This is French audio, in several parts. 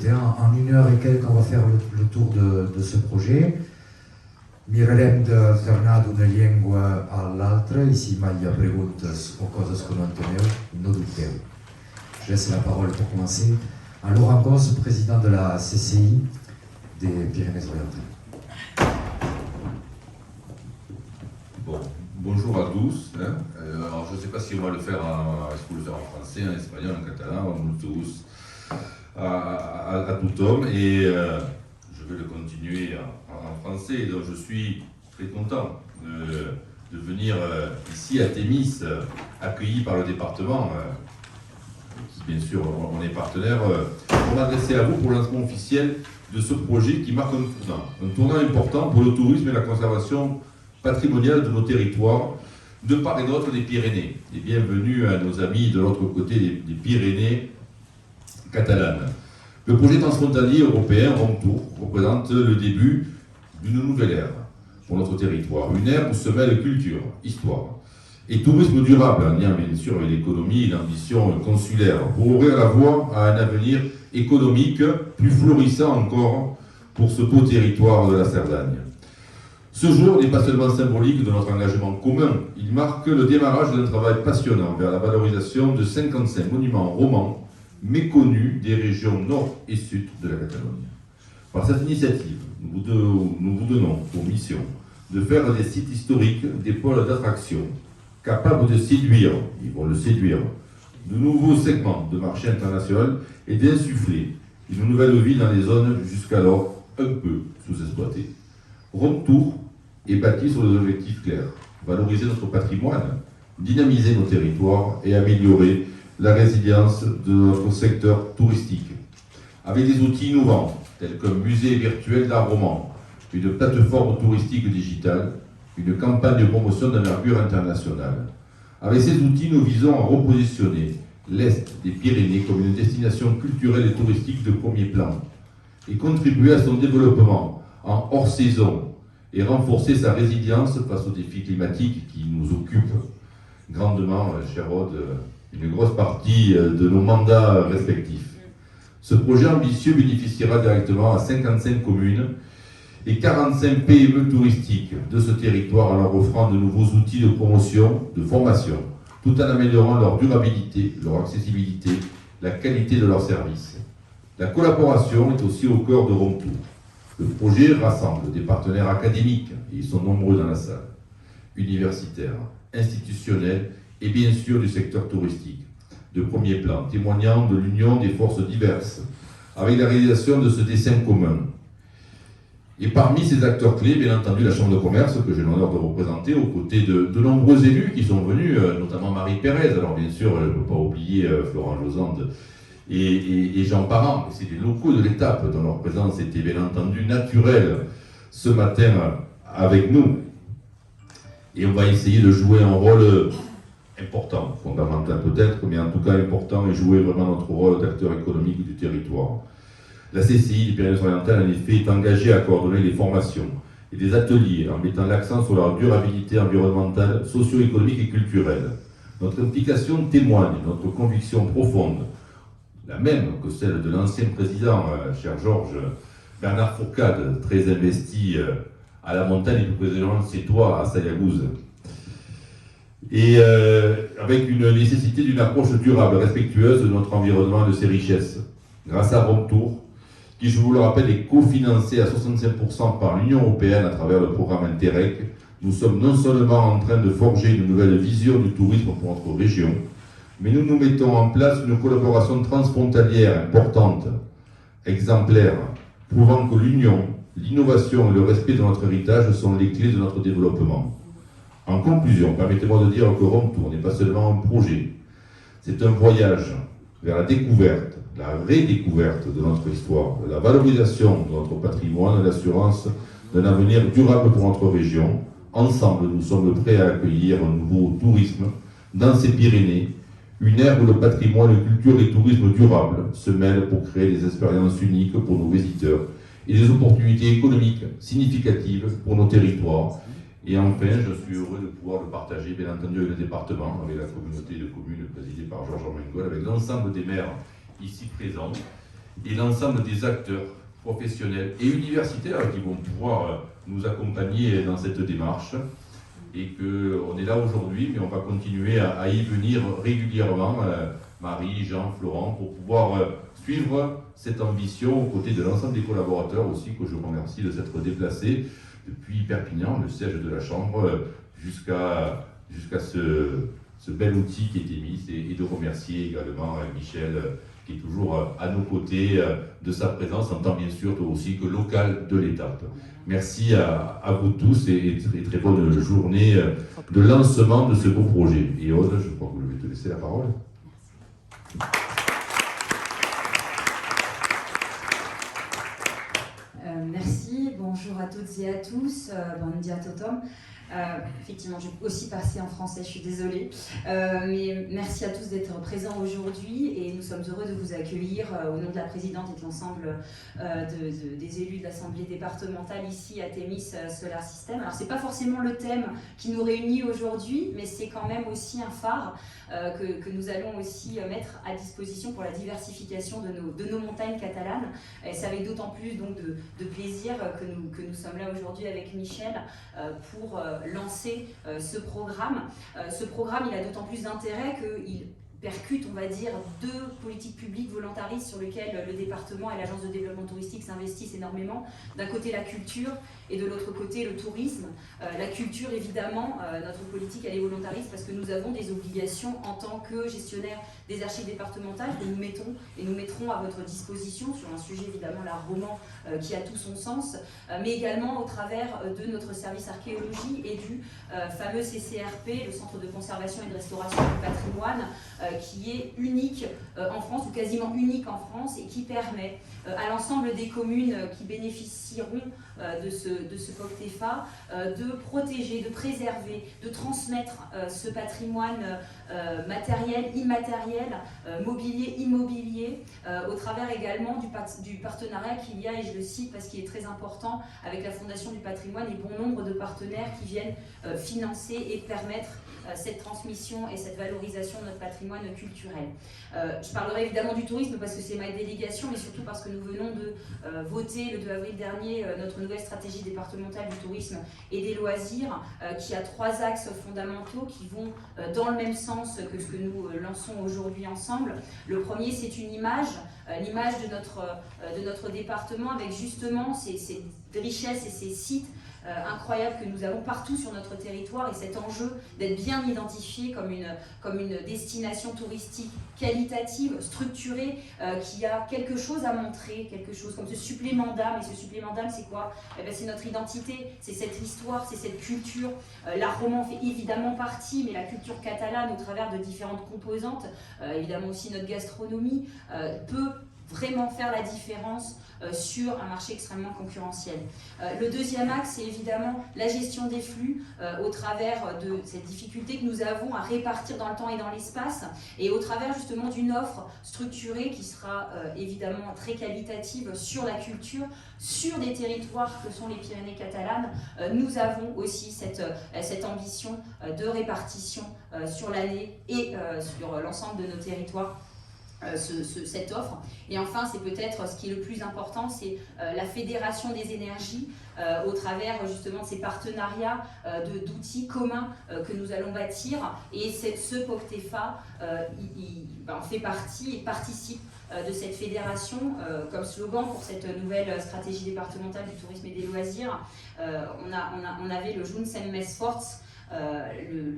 président. En 1 heure et quelques, on va faire le tour de ce projet. Mirarem d'alternar d'una llengua a l'altra i si mai hi ha preguntes o coses que no enteneu, no dubteu. Je laisse la parole pour commencer à Laurent Gosse, président de la CCI des Pyrénées-Orientales. Bon, bonjour à tous. Alors, je ne sais pas si on va le faire est-ce qu'on le faire en français, en espagnol, en catalan, en tous, à tout homme. Et je vais le continuer en français. Donc, je suis très content de venir ici à Thémis, accueilli par le département, qui bien sûr on est partenaire, pour m'adresser à vous pour le lancement officiel de ce projet qui marque un tournant important pour le tourisme et la conservation patrimoniale de nos territoires, de part et d'autre des Pyrénées. Et bienvenue à nos amis de l'autre côté des Pyrénées catalanes. Le projet transfrontalier européen Rome-Tour représente le début d'une nouvelle ère pour notre territoire. Une ère où se mêlent culture, histoire et tourisme durable, en lien bien sûr avec l'économie et l'ambition consulaire, pour ouvrir la voie à un avenir économique plus florissant encore pour ce beau territoire de la Cerdagne. Ce jour n'est pas seulement symbolique de notre engagement commun, il marque le démarrage d'un travail passionnant vers la valorisation de 55 monuments romans méconnus des régions nord et sud de la Catalogne. Par cette initiative, nous vous donnons pour mission de faire des sites historiques des pôles d'attraction, capables de séduire, ils vont le séduire, de nouveaux segments de marché international et d'insuffler une nouvelle vie dans les zones jusqu'alors un peu sous-exploitées. Rome-Tour est bâti sur des objectifs clairs: valoriser notre patrimoine, dynamiser nos territoires et améliorer la résilience de notre secteur touristique. Avec des outils innovants, tels qu'un musée virtuel d'art roman, une plateforme touristique digitale, une campagne de promotion d'envergure internationale. Avec ces outils, nous visons à repositionner l'Est des Pyrénées comme une destination culturelle et touristique de premier plan et contribuer à son développement en hors-saison et renforcer sa résilience face aux défis climatiques qui nous occupent grandement, cher Aude, une grosse partie de nos mandats respectifs. Ce projet ambitieux bénéficiera directement à 55 communes et 45 PME touristiques de ce territoire en leur offrant de nouveaux outils de promotion, de formation, tout en améliorant leur durabilité, leur accessibilité, la qualité de leurs services. La collaboration est aussi au cœur de Rome-Tour. Le projet rassemble des partenaires académiques, et ils sont nombreux dans la salle, universitaires, institutionnels et bien sûr du secteur touristique, de premier plan, témoignant de l'union des forces diverses, avec la réalisation de ce dessin commun. Et parmi ces acteurs clés, bien entendu, la Chambre de commerce, que j'ai l'honneur de représenter, aux côtés de nombreux élus qui sont venus, notamment Marie Pérez, alors bien sûr, je ne peux pas oublier Florent Josande et Jean Parent, c'est des locaux de l'étape dont leur présence était bien entendu naturelle ce matin avec nous. Et on va essayer de jouer un rôle important, fondamental peut-être, mais en tout cas important, et jouer vraiment notre rôle d'acteur économique du territoire. La CCI des Pyrénées-Orientales, en effet, est engagée à coordonner les formations et des ateliers en mettant l'accent sur leur durabilité environnementale, socio-économique et culturelle. Notre implication témoigne de notre conviction profonde, la même que celle de l'ancien président, cher Georges Bernard Fourcade, très investi à la montagne et plus précisément c'est toi à Sayagouz. Et avec une nécessité d'une approche durable, respectueuse de notre environnement et de ses richesses. Grâce à Rome-Tour, qui, je vous le rappelle, est cofinancé à 65% par l'Union européenne à travers le programme Interreg, nous sommes non seulement en train de forger une nouvelle vision du tourisme pour notre région, mais nous mettons en place une collaboration transfrontalière importante, exemplaire, prouvant que l'union, l'innovation et le respect de notre héritage sont les clés de notre développement. En conclusion, permettez-moi de dire que Rome-Tour n'est pas seulement un projet, c'est un voyage vers la découverte, la redécouverte de notre histoire, de la valorisation de notre patrimoine et l'assurance d'un avenir durable pour notre région. Ensemble, nous sommes prêts à accueillir un nouveau tourisme dans ces Pyrénées, une ère où le patrimoine, culture et tourisme durable se mêlent pour créer des expériences uniques pour nos visiteurs et des opportunités économiques significatives pour nos territoires. Et enfin, je suis heureux de pouvoir le partager, bien entendu, avec le département, avec la communauté de communes présidée par Georges Armengol, avec l'ensemble des maires ici présents, et l'ensemble des acteurs professionnels et universitaires qui vont pouvoir nous accompagner dans cette démarche. Et qu'on est là aujourd'hui, mais on va continuer à y venir régulièrement, Marie, Jean, Florent, pour pouvoir suivre cette ambition aux côtés de l'ensemble des collaborateurs aussi, que je remercie de s'être déplacés depuis Perpignan, le siège de la Chambre, jusqu'à ce bel outil qui a été mis, et de remercier également Michel, qui est toujours à nos côtés de sa présence, en tant bien sûr aussi que local de l'étape. Merci à vous tous et très bonne journée de lancement de ce beau projet. Et Aude, je crois que je vais te laisser la parole. Merci, bonjour à toutes et à tous, bon dia totum. Effectivement, je vais aussi passer en français, je suis désolée. Mais merci à tous d'être présents aujourd'hui et nous sommes heureux de vous accueillir au nom de la présidente et de l'ensemble des élus de l'Assemblée départementale ici à Thémis Solar System. Alors, ce n'est pas forcément le thème qui nous réunit aujourd'hui, mais c'est quand même aussi un phare que nous allons aussi mettre à disposition pour la diversification de nos montagnes catalanes. Et c'est avec d'autant plus donc, de plaisir que nous sommes là aujourd'hui avec Michel pour lancer ce programme. Ce programme, il a d'autant plus d'intérêt qu'il percute, on va dire, deux politiques publiques volontaristes sur lesquelles le département et l'agence de développement touristique s'investissent énormément. D'un côté la culture et de l'autre côté le tourisme. La culture, évidemment, notre politique elle est volontariste parce que nous avons des obligations en tant que gestionnaire des archives départementales que nous mettons et nous mettrons à votre disposition sur un sujet évidemment la roman qui a tout son sens, mais également au travers de notre service archéologie et du fameux CCRP, le Centre de conservation et de restauration du patrimoine, qui est unique en France, ou quasiment unique en France, et qui permet à l'ensemble des communes qui bénéficieront de ce POCTEFA de protéger, de préserver, de transmettre ce patrimoine matériel, immatériel, mobilier, immobilier, au travers également du partenariat qu'il y a, et je le cite parce qu'il est très important, avec la Fondation du patrimoine et bon nombre de partenaires qui viennent financer et permettre cette transmission et cette valorisation de notre patrimoine culturel. Je parlerai évidemment du tourisme parce que c'est ma délégation, mais surtout parce que nous venons de voter le 2 avril dernier notre nouvelle stratégie départementale du tourisme et des loisirs qui a 3 axes fondamentaux qui vont dans le même sens que ce que nous lançons aujourd'hui ensemble. Le premier, c'est une image, l'image de notre département avec justement ces richesses et ces sites incroyables que nous avons partout sur notre territoire, et cet enjeu d'être bien identifié comme une destination touristique qualitative, structurée, qui a quelque chose à montrer, quelque chose comme ce supplément d'âme. Et ce supplément d'âme, c'est quoi? C'est notre identité, c'est cette histoire, c'est cette culture. L'art roman fait évidemment partie, mais la culture catalane au travers de différentes composantes, évidemment aussi notre gastronomie, peut vraiment faire la différence sur un marché extrêmement concurrentiel. Le deuxième axe, c'est évidemment la gestion des flux au travers de cette difficulté que nous avons à répartir dans le temps et dans l'espace, et au travers justement d'une offre structurée qui sera évidemment très qualitative sur la culture, sur des territoires que sont les Pyrénées catalanes. Nous avons aussi cette ambition de répartition sur l'année et sur l'ensemble de nos territoires. Cette offre. Et enfin, c'est peut-être ce qui est le plus important, c'est la fédération des énergies au travers justement de ces partenariats d'outils communs que nous allons bâtir. Et ce POCTEFA en fait partie et participe de cette fédération. Comme slogan pour cette nouvelle stratégie départementale du tourisme et des loisirs, on avait le Junts en Més Forts.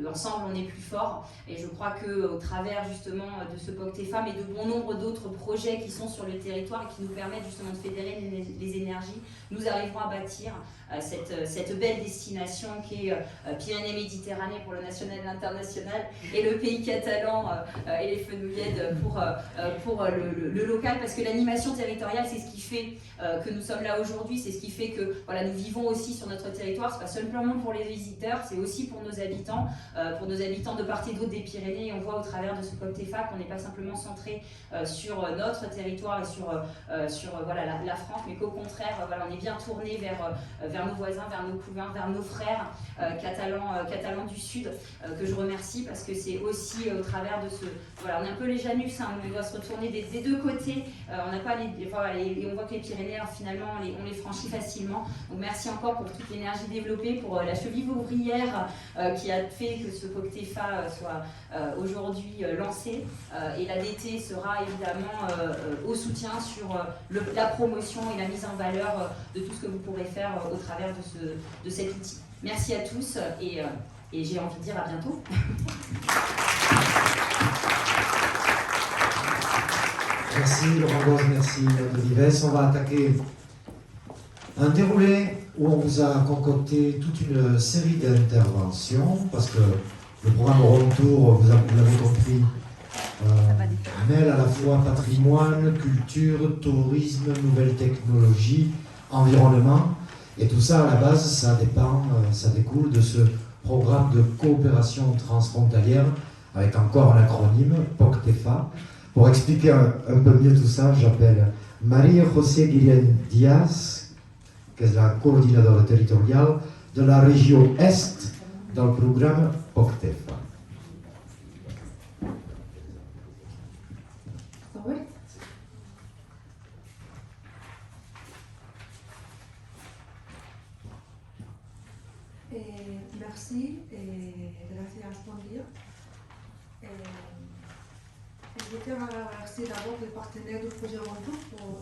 Ensemble on est plus fort, et je crois qu'au travers justement de ce POCTEFA et de bon nombre d'autres projets qui sont sur le territoire et qui nous permettent justement de fédérer les énergies, nous arriverons à bâtir cette belle destination qui est Pyrénées-Méditerranée pour le national et l'international, et le pays catalan et les Fenouillèdes pour le local, parce que l'animation territoriale, c'est ce qui fait que nous sommes là aujourd'hui, c'est ce qui fait que voilà, nous vivons aussi sur notre territoire. C'est pas simplement pour les visiteurs, c'est aussi pour pour nos habitants de part et d'autre des Pyrénées. Et on voit au travers de ce COPTEFA qu'on n'est pas simplement centré sur notre territoire et sur voilà, la France, mais qu'au contraire, voilà, on est bien tourné vers nos voisins, vers nos cousins, vers nos frères catalans du Sud, que je remercie parce que c'est aussi au travers de ce... Voilà, on est un peu les Janus, hein, on doit se retourner des deux côtés. On n'a pas et on voit que les Pyrénées, alors, finalement, on les franchit facilement. Donc merci encore pour toute l'énergie développée, pour la cheville ouvrière qui a fait que ce COPTEFA soit aujourd'hui lancé. Et l'ADT sera évidemment au soutien sur la promotion et la mise en valeur de tout ce que vous pourrez faire au travers de cet outil. Merci à tous et j'ai envie de dire à bientôt. Merci Laurent Gauze, merci Maud Vives. On va attaquer un déroulé où on vous a concocté toute une série d'interventions parce que le programme Rome Tour, vous l'avez compris, mêle à la fois patrimoine, culture, tourisme, nouvelles technologies, environnement. Et tout ça, à la base, ça découle de ce programme de coopération transfrontalière avec encore un acronyme, POCTEFA. Pour expliquer un peu mieux tout ça, j'appelle María José Guillén Díaz, qui est la coordinatrice territoriale de la région Est dans le programme POCTEFA. Merci et gracias, bon dia. Je tiens à remercier d'abord les partenaires du projet Retour pour...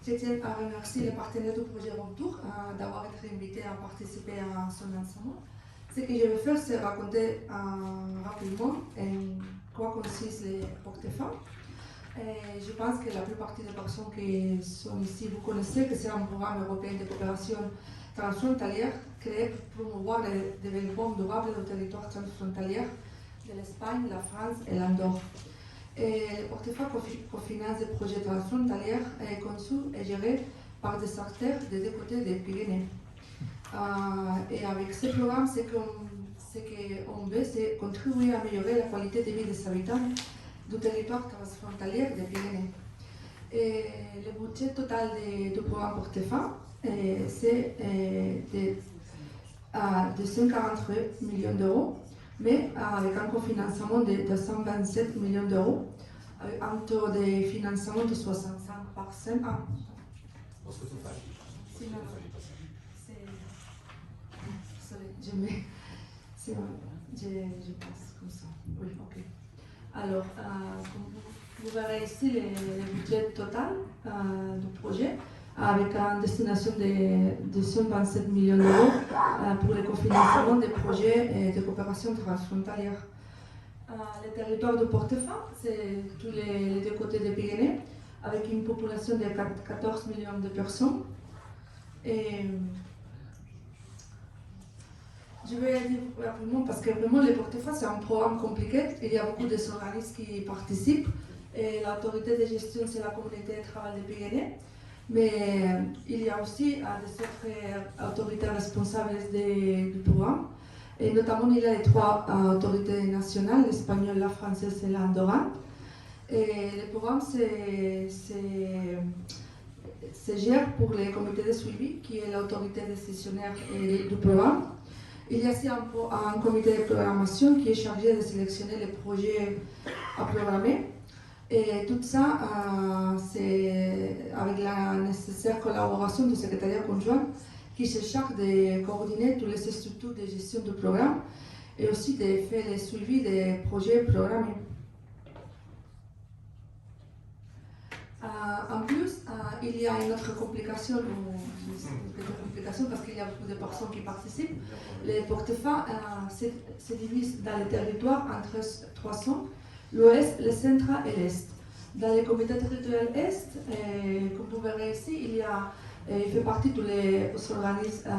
Je tiens à remercier les partenaires du projet Retour d'avoir été invités à participer à son lancement. Ce que je vais faire, c'est raconter rapidement en quoi consiste le POCTEFA. Je pense que la plupart des personnes qui sont ici, vous connaissez que c'est un programme européen de coopération transfrontalière créé pour promouvoir le développement durable du territoire transfrontalier de l'Espagne, la France et l'Andorre. Le POCTEFA cofinance des projets transfrontaliers conçus et gérés par des acteurs des deux côtés des Pyrénées. Et avec ce programme, ce qu'on veut, c'est contribuer à améliorer la qualité de vie des habitants du territoire transfrontalier des Pyrénées. Et le budget total du programme POCTEFA, c'est de 143 millions d'euros, mais avec un cofinancement de 227 millions d'euros, avec un taux de financement de 65%. Je passe comme ça. Oui, ok. Alors, vous verrez ici le budget total du projet avec une destination de 127 millions d'euros pour le cofinancement des projets de coopération transfrontalière. Le territoire de POCTEFA, c'est tous les deux côtés des Pyrénées, avec une population de 14 millions de personnes. Et je vais dire rapidement parce que vraiment le POCTEFA c'est un programme compliqué, il y a beaucoup d'organismes qui participent et l'autorité de gestion c'est la communauté de travail des Pyrénées, mais il y a aussi des autres autorités responsables du programme et notamment il y a les trois autorités nationales, l'espagnole, la française et l'andorrane. Et le programme se gère pour le comité de suivi qui est l'autorité décisionnaire du programme. Il y a aussi un comité de programmation qui est chargé de sélectionner les projets à programmer. Et tout ça, c'est avec la nécessaire collaboration du secrétariat conjoint qui se charge de coordonner toutes les structures de gestion du programme et aussi de faire le suivi des projets programmés. En plus, il y a une autre complication, parce qu'il y a beaucoup de personnes qui participent. Le POCTEFA se divise dans le territoire entre trois zones, l'ouest, le centre et l'est. Dans le comité territorial est, comme vous verrez ici, il y a Et il fait partie de tous les organismes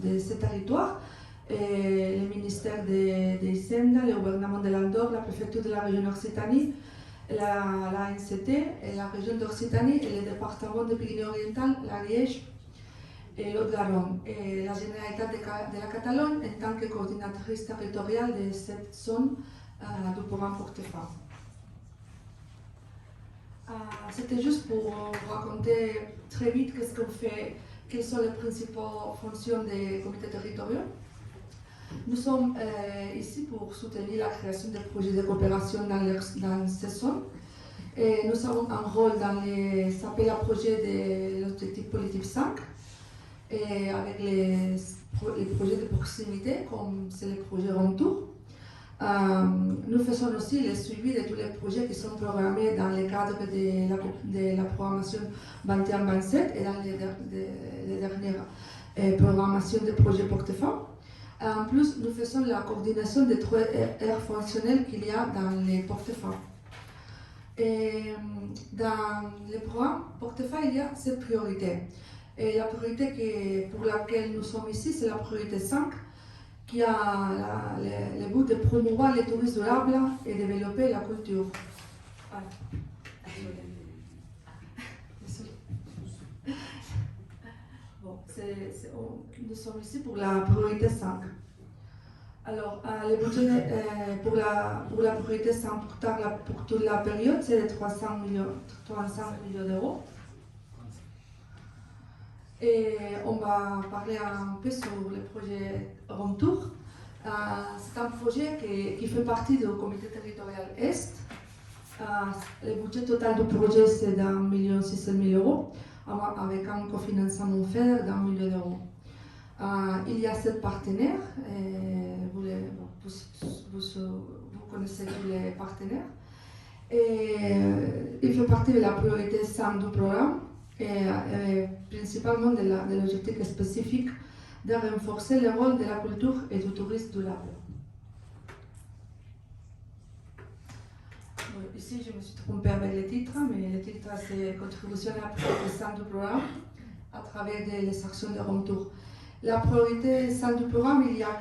de ce territoire. Et le ministère de Senda, le gouvernement de l'Andorre, la préfecture de la région Occitanie, la NCT, et la région d'Occitanie et le département de Pyrénées-Orientales, l'Ariège et l'Haute-Garonne. Et la Généralité de la Catalogne en tant que coordinatrice territoriale de cette zone du programme Portefeuille. C'était juste pour vous raconter très vite qu'est-ce qu'on fait, quelles sont les principales fonctions des comités territoriaux. Nous sommes ici pour soutenir la création de projets de coopération dans ces zones. Et nous avons un rôle dans les appels à projets de l'objectif politique 5, et avec les projets de proximité, comme c'est le projet Retour. Nous faisons aussi le suivi de tous les projets qui sont programmés dans le cadre de la programmation 21-27 et dans les dernières programmations de projets portefeuille. En plus, nous faisons la coordination des 3 aires fonctionnelles qu'il y a dans les portefeuilles. Et dans le programme portefeuille, il y a 7 priorités. Et la priorité pour laquelle nous sommes ici, c'est la priorité 5, qui a le but de promouvoir le tourisme durable et développer la culture. Bon, nous sommes ici pour la priorité 5. Alors, le budget pour la priorité 5 pour toute la période, c'est de 300 millions d'euros. Et on va parler un peu sur le projet Retour. C'est un projet qui fait partie du comité territorial Est. Le budget total du projet, c'est d'1,6 million d'euros, avec un cofinancement FEDER d'1 million d'euros. Il y a 7 partenaires, et vous connaissez tous les partenaires. Et il fait partie de la priorité 5 du programme, et principalement de l'objectif spécifique de renforcer le rôle de la culture et du tourisme durable. Ici, je me suis trompée avec le titre, mais le titre c'est Contribution à la priorité 5 du programme à travers les actions de retour. La priorité 5 du programme, il y a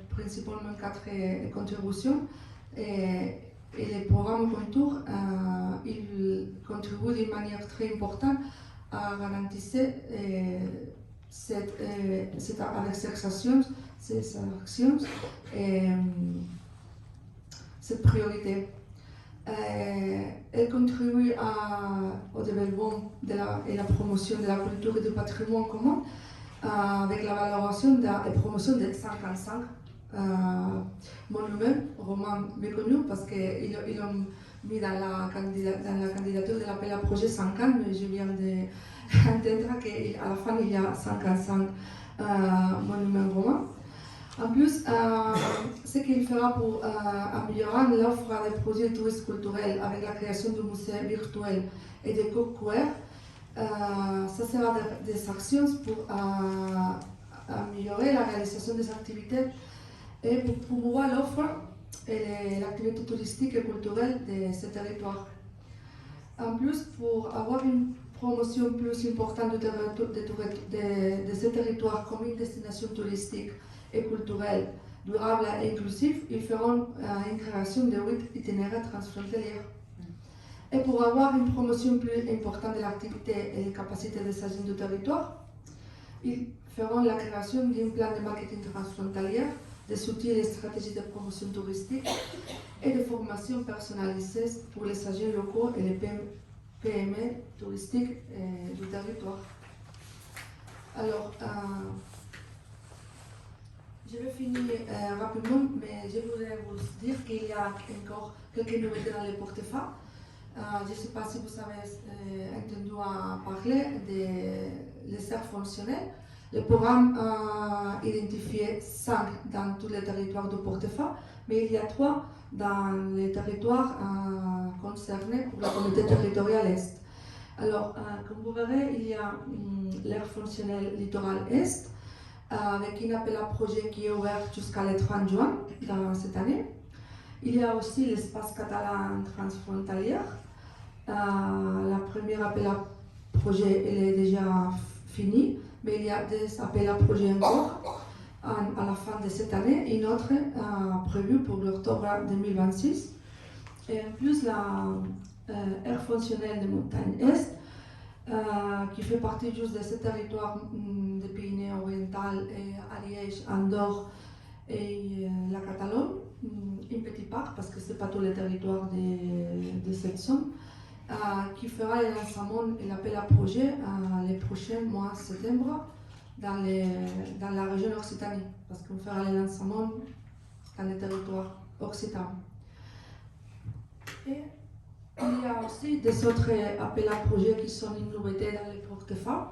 principalement 4 contributions. Et le programme Retour, il contribue d'une manière très importante à garantir avec ces actions, cette priorité. Elle contribue au développement et la promotion de la culture et du patrimoine commun avec la valorisation et promotion de 55 monuments romains méconnus parce qu'ils l'ont mis dans la candidature de l'appel à projet 50, mais je viens d'entendre qu'à la fin il y a 55 monuments romains. En plus, ce qu'il fera pour améliorer l'offre des projets de tourisme culturel avec la création de musées virtuels et de cookwares, ça sera des actions pour améliorer la réalisation des activités et pour promouvoir l'offre et l'activité touristique et culturelle de ce territoire. En plus, pour avoir une promotion plus importante de ce territoire comme une destination touristique et culturelle durable et inclusive, ils feront une création de 8 itinéraires transfrontaliers. Et pour avoir une promotion plus importante de l'activité et des capacités des agents du territoire, ils feront la création d'un plan de marketing transfrontalier, des outils et des stratégies de promotion touristique et de formation personnalisées pour les agents locaux et les PME touristiques du territoire. Alors, je vais finir rapidement, mais je voudrais vous dire qu'il y a encore quelques nouveautés dans les portefeuilles. Je ne sais pas si vous avez entendu parler des aires fonctionnelles. Le programme a identifié 5 dans tous les territoires du portefeuille, mais il y a 3 dans les territoires concernés pour la communauté territoriale Est. Alors, comme vous verrez, il y a l'aire fonctionnelle littoral Est, avec un appel à projet qui est ouvert jusqu'à le 30 juin dans cette année. Il y a aussi l'espace catalan transfrontalier, la première appel à projet est déjà fini, mais il y a des appels à projets encore à la fin de cette année, une autre prévue pour l'octobre 2026. Et en plus, la aire fonctionnelle de montagne Est, qui fait partie juste de ce territoire des Pyrénées orientales et Ariège, Andorre et la Catalogne, une petite part, parce que ce n'est pas tout le territoire de cette zone, qui fera le lancement et l'appel à projet les prochains mois de septembre dans la région Occitanie, parce qu'on fera le lancement dans le territoire occitan. Et il y a aussi des autres appels à projets qui sont une nouveauté dans les portefeuilles.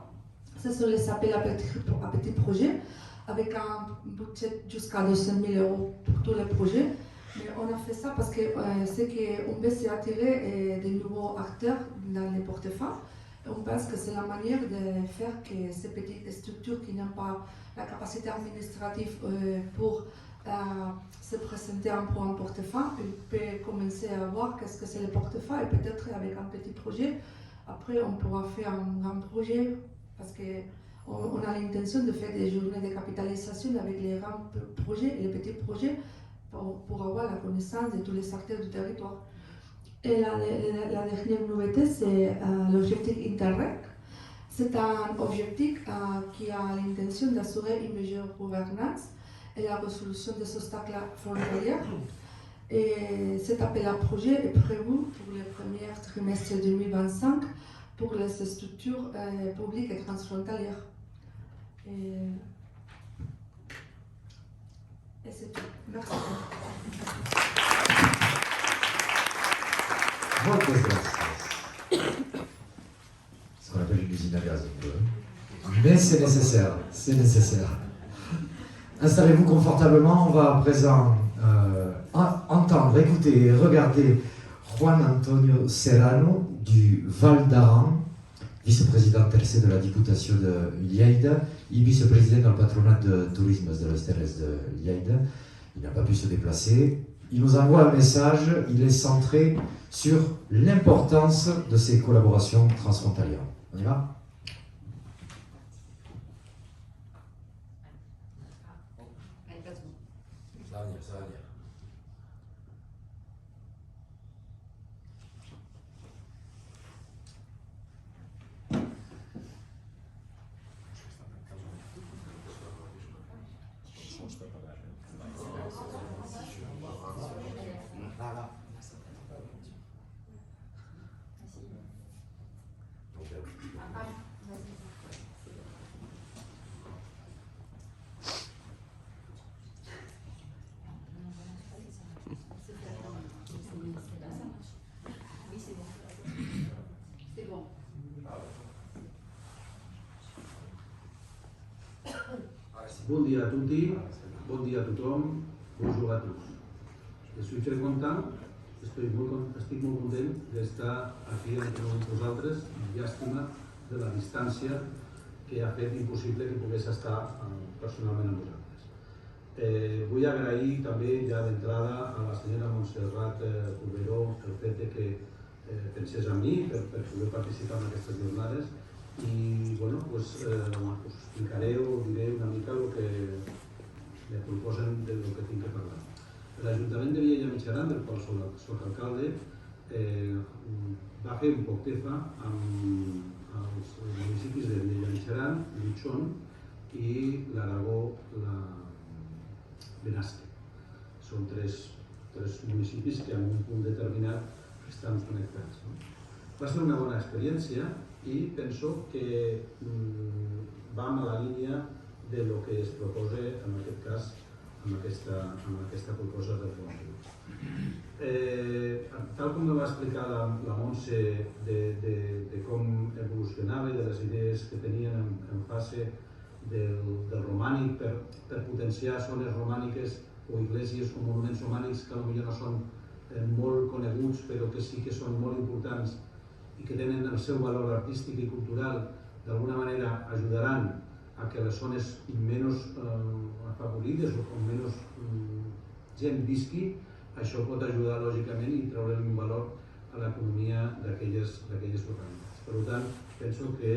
Ce sont les appels à petits projets, avec un budget jusqu'à 200 000 € pour tous les projets. Mais on a fait ça parce que c'est qu'on veut s'attirer des nouveaux acteurs dans les portefeuilles. On pense que c'est la manière de faire que ces petites structures qui n'ont pas la capacité administrative pour se présenter pour un portefeuille, peuvent commencer à voir qu'est-ce que c'est le portefeuille et peut-être avec un petit projet. Après, on pourra faire un grand projet parce qu'on a l'intention de faire des journées de capitalisation avec les grands projets et les petits projets pour avoir la connaissance de tous les acteurs du territoire. Et la dernière nouveauté, c'est l'objectif Interreg. C'est un objectif qui a l'intention d'assurer une meilleure gouvernance et la résolution des obstacles frontaliers. Et cet appel à projet est prévu pour le premier trimestre 2025 pour les structures publiques et transfrontalières. Et c'est tout. Merci. Moltes gràcies. Ce qu'on appelle une usine à gaz, un peu. Mais c'est nécessaire, c'est nécessaire. Installez-vous confortablement, on va à présent entendre, écouter et regarder Juan Antonio Serrano du Val d'Aran, vice-président tercer de la Diputació de Lleida et vice-président du patronat de tourisme de les Terres de Lleida. Il n'a pas pu se déplacer. Il nous envoie un message, il est centré sur l'importance de ces collaborations transfrontalières. On y va ? Ça va venir, ça va venir. Bon dia a tutti, bon dia a tothom, bonjour a tous. Je suis très content, estic molt content d'estar aquí entre vosaltres, llàstima de la distància que ha fet impossible que pogués estar personalment amb vosaltres. Vull agrair també ja d'entrada a la senyora Montserrat Cuberó el fet que pensés en mi per poder participar en aquestes jornades i bueno, us explicaré o diré una mica el que me proposen del que tinc que parlar. L'Ajuntament de Viella Mitjaran, del qual soc alcalde, va fer un POCTEFA amb els municipis de Viella Mitjaran, Lutxón i l'Aragó Benasque. Són tres municipis que en un punt determinat estan connectats. Va ser una bona experiència i penso que va en la línia de lo que es proposa en aquest cas amb aquesta proposta del fons. Tal com me va explicar la Montse de com evolucionava i de les idees que tenien en fase del romànic per potenciar zones romàniques o iglesias o monuments romànics que potser no són molt coneguts però que sí que són molt importants i que tenen el seu valor artístic i cultural, d'alguna manera ajudaran a que les zones menys afavorides o menys gent visqui, això pot ajudar lògicament i treure un valor a l'economia d'aquelles localitats. Per tant, penso que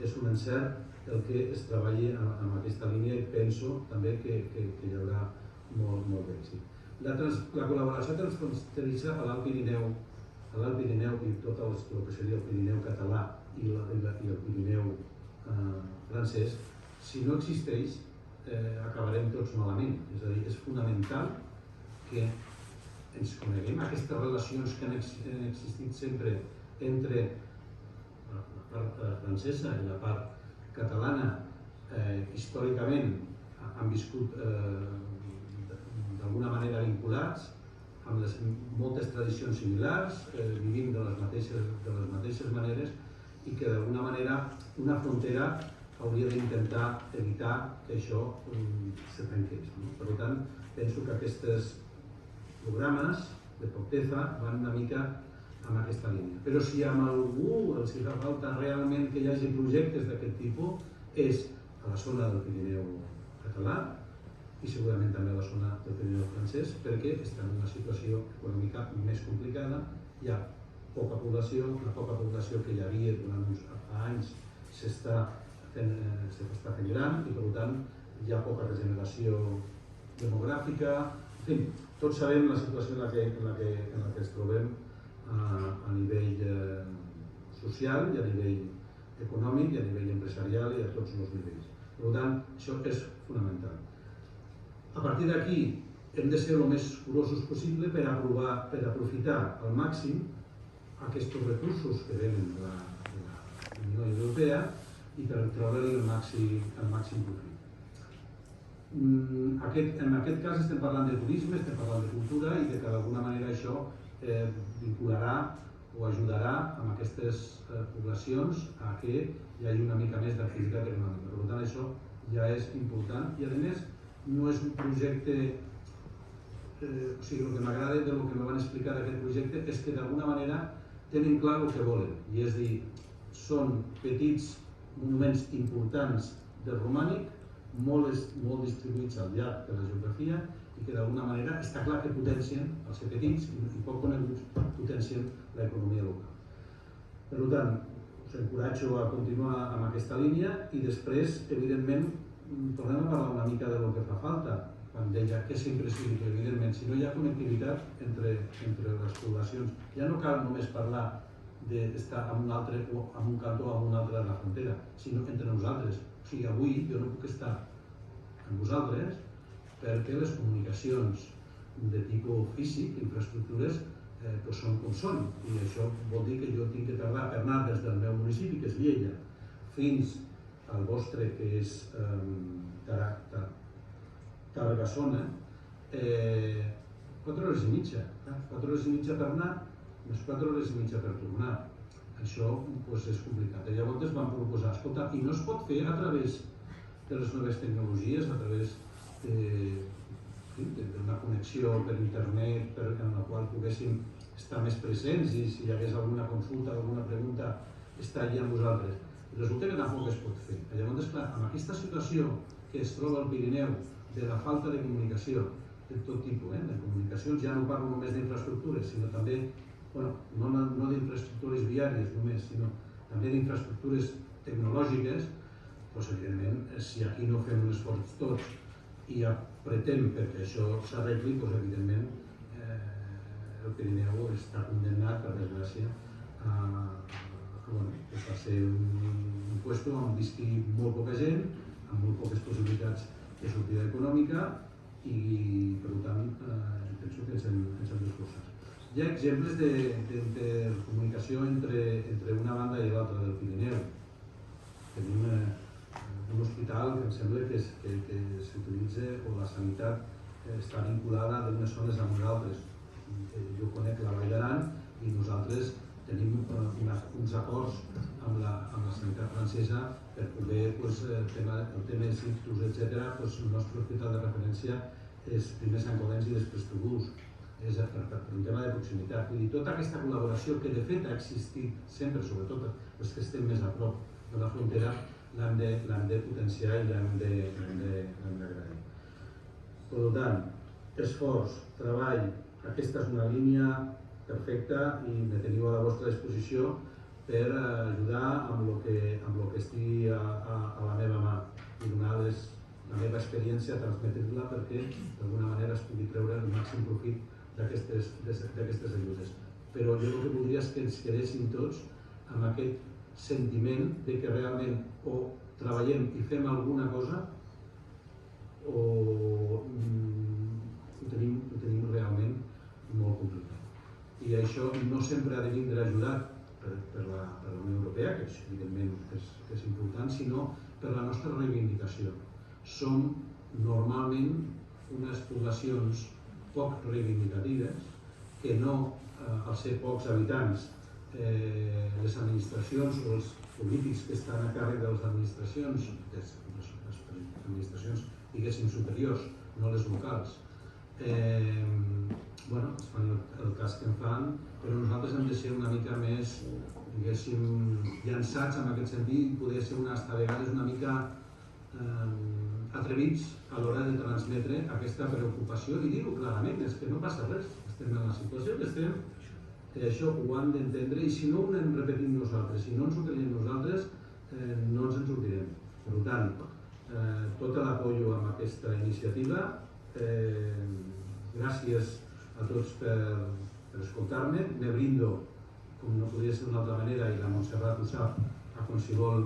és un encert el que es treballi en aquesta línia i penso també que hi haurà molt d'èxit. La col·laboració transfronterissa a l'Alt Pirineu i tot el que seria el Pirineu català i el Pirineu francès, si no existeix, acabarem tots malament. És a dir, és fonamental que ens coneguem aquestes relacions que han existit sempre entre la part francesa i la part catalana. Històricament han viscut d'alguna manera vinculats, amb moltes tradicions similars, vivint de les mateixes maneres, i que d'alguna manera una frontera hauria d'intentar evitar que això se trenqués. Per tant, penso que aquests programes de Pocteza van una mica en aquesta línia. Però si a algú els fa falta realment que hi hagi projectes d'aquest tipus, és a la zona del Pirineu català i segurament també a la zona del Pirineu francès, perquè està en una situació econòmica més complicada, hi ha poca població, la poca població que hi havia durant uns anys s'està fent gran i per tant hi ha poca regeneració demogràfica. En fi, tots sabem la situació en la que ens trobem a nivell social i a nivell econòmic i a nivell empresarial i a tots els nivells. Per tant, això és fonamental. A partir d'aquí hem de ser el més curosos possible per aprofitar al màxim aquests recursos que venen de la Unió Europea i per treure-li el màxim profit. En aquest cas estem parlant de turisme, estem parlant de cultura i de que d'alguna manera això vincularà o ajudarà a aquestes poblacions a que hi hagi una mica més d'activitat econòmica. Per tant, això ja és important i, a més, no és un projecte... O sigui, el que m'agrada del que me van explicar d'aquest projecte és que d'alguna manera tenen clar el que volen, i és dir, són petits monuments importants del romànic, molt distribuïts al llarg de la geografia i que d'alguna manera està clar que potencien, els petits i poc coneguts, potencien l'economia local. Per tant, us encoratjo a continuar amb aquesta línia i després, evidentment, tornem a parlar una mica del que fa falta. Quan deia que és imprescindible, evidentment, si no hi ha connectivitat entre les poblacions, ja no cal només parlar d'estar en un cantó o en un altre de la frontera, sinó entre nosaltres. O sigui, avui jo no puc estar amb vosaltres perquè les comunicacions de tipus físic, infraestructures, són com són. I això vol dir que jo tinc que tardar per anar des del meu municipi, que és Lleida, fins al vostre, que és Tarragona, 4 hores i mitja. 4 hores i mitja per anar, més 4 hores i mitja per tornar. Això és complicat. Llavors vam proposar, escolta, i no es pot fer a través de les noves tecnologies, a través d'una connexió per internet en la qual poguéssim estar més presents i si hi hagués alguna consulta, alguna pregunta, estar allà amb vosaltres. Resulta que tampoc es pot fer. Llavors, clar, amb aquesta situació que es troba al Pirineu de la falta de comunicació de tot tipus, de comunicacions, ja no parlo només d'infraestructures, sinó també, no d'infraestructures viàries només, sinó també d'infraestructures tecnològiques, doncs evidentment, si aquí no fem un esforç tots i apretem perquè això s'arregli, doncs evidentment el Pirineu està condemnat, per desgràcia, a ser un lloc on visqui molt poca gent, amb molt poques possibilitats de sortida econòmica i, per tant, penso que ens hem d'esforçar. Hi ha exemples d'intercomunicació entre una banda i l'altra del Pirineu. Tenim un hospital que em sembla que s'utilitza o la sanitat està vinculada d'unes zones amb nosaltres. Jo conec la Vall d'Aran i nosaltres tenim uns acords amb la sanitat francesa per poder, el tema de Sictus, etc., el nostre hospital de referència és primer Sant Covenç i després Toulouse. És per un tema de proximitat. Vull dir, tota aquesta col·laboració que de fet ha existit sempre, sobretot els que estem més a prop de la frontera, l'hem de potenciar i l'hem d'agrair. Per tant, esforç, treball, aquesta és una línia perfecta i me teniu a la vostra disposició per ajudar amb el que estigui a la meva mà i donar la meva experiència a transmetre-la perquè d'alguna manera es pugui treure el màxim profit d'aquestes ajudes. Però jo el que voldria és que ens quedéssim tots amb aquest sentiment de que realment o treballem i fem alguna cosa o ho tenim realment molt complicat. I això no sempre ha de vindre ajudat per la Unió Europea, que evidentment és important, sinó per la nostra reivindicació. Som normalment unes poblacions poc reivindicatives que no, al ser pocs habitants, les administracions o els polítics que estan a càrrec de les administracions, les administracions diguéssim superiors, no les locals, es fan el cas que en fan, però nosaltres hem de ser una mica més, diguéssim, llançats en aquest sentit, poder ser a vegades una mica atrevits a l'hora de transmetre aquesta preocupació i dir-ho clarament, és que no passa res, estem en la situació que estem, això ho han d'entendre i si no ho anem repetint nosaltres, si no ens ho creiem nosaltres, no ens en sortirem. Per tant, tot l'apoyo amb aquesta iniciativa, gràcies a tots per escoltar-me, me brindo, com no podria ser d'una altra manera, i la Montserrat ho sap, a qualsevol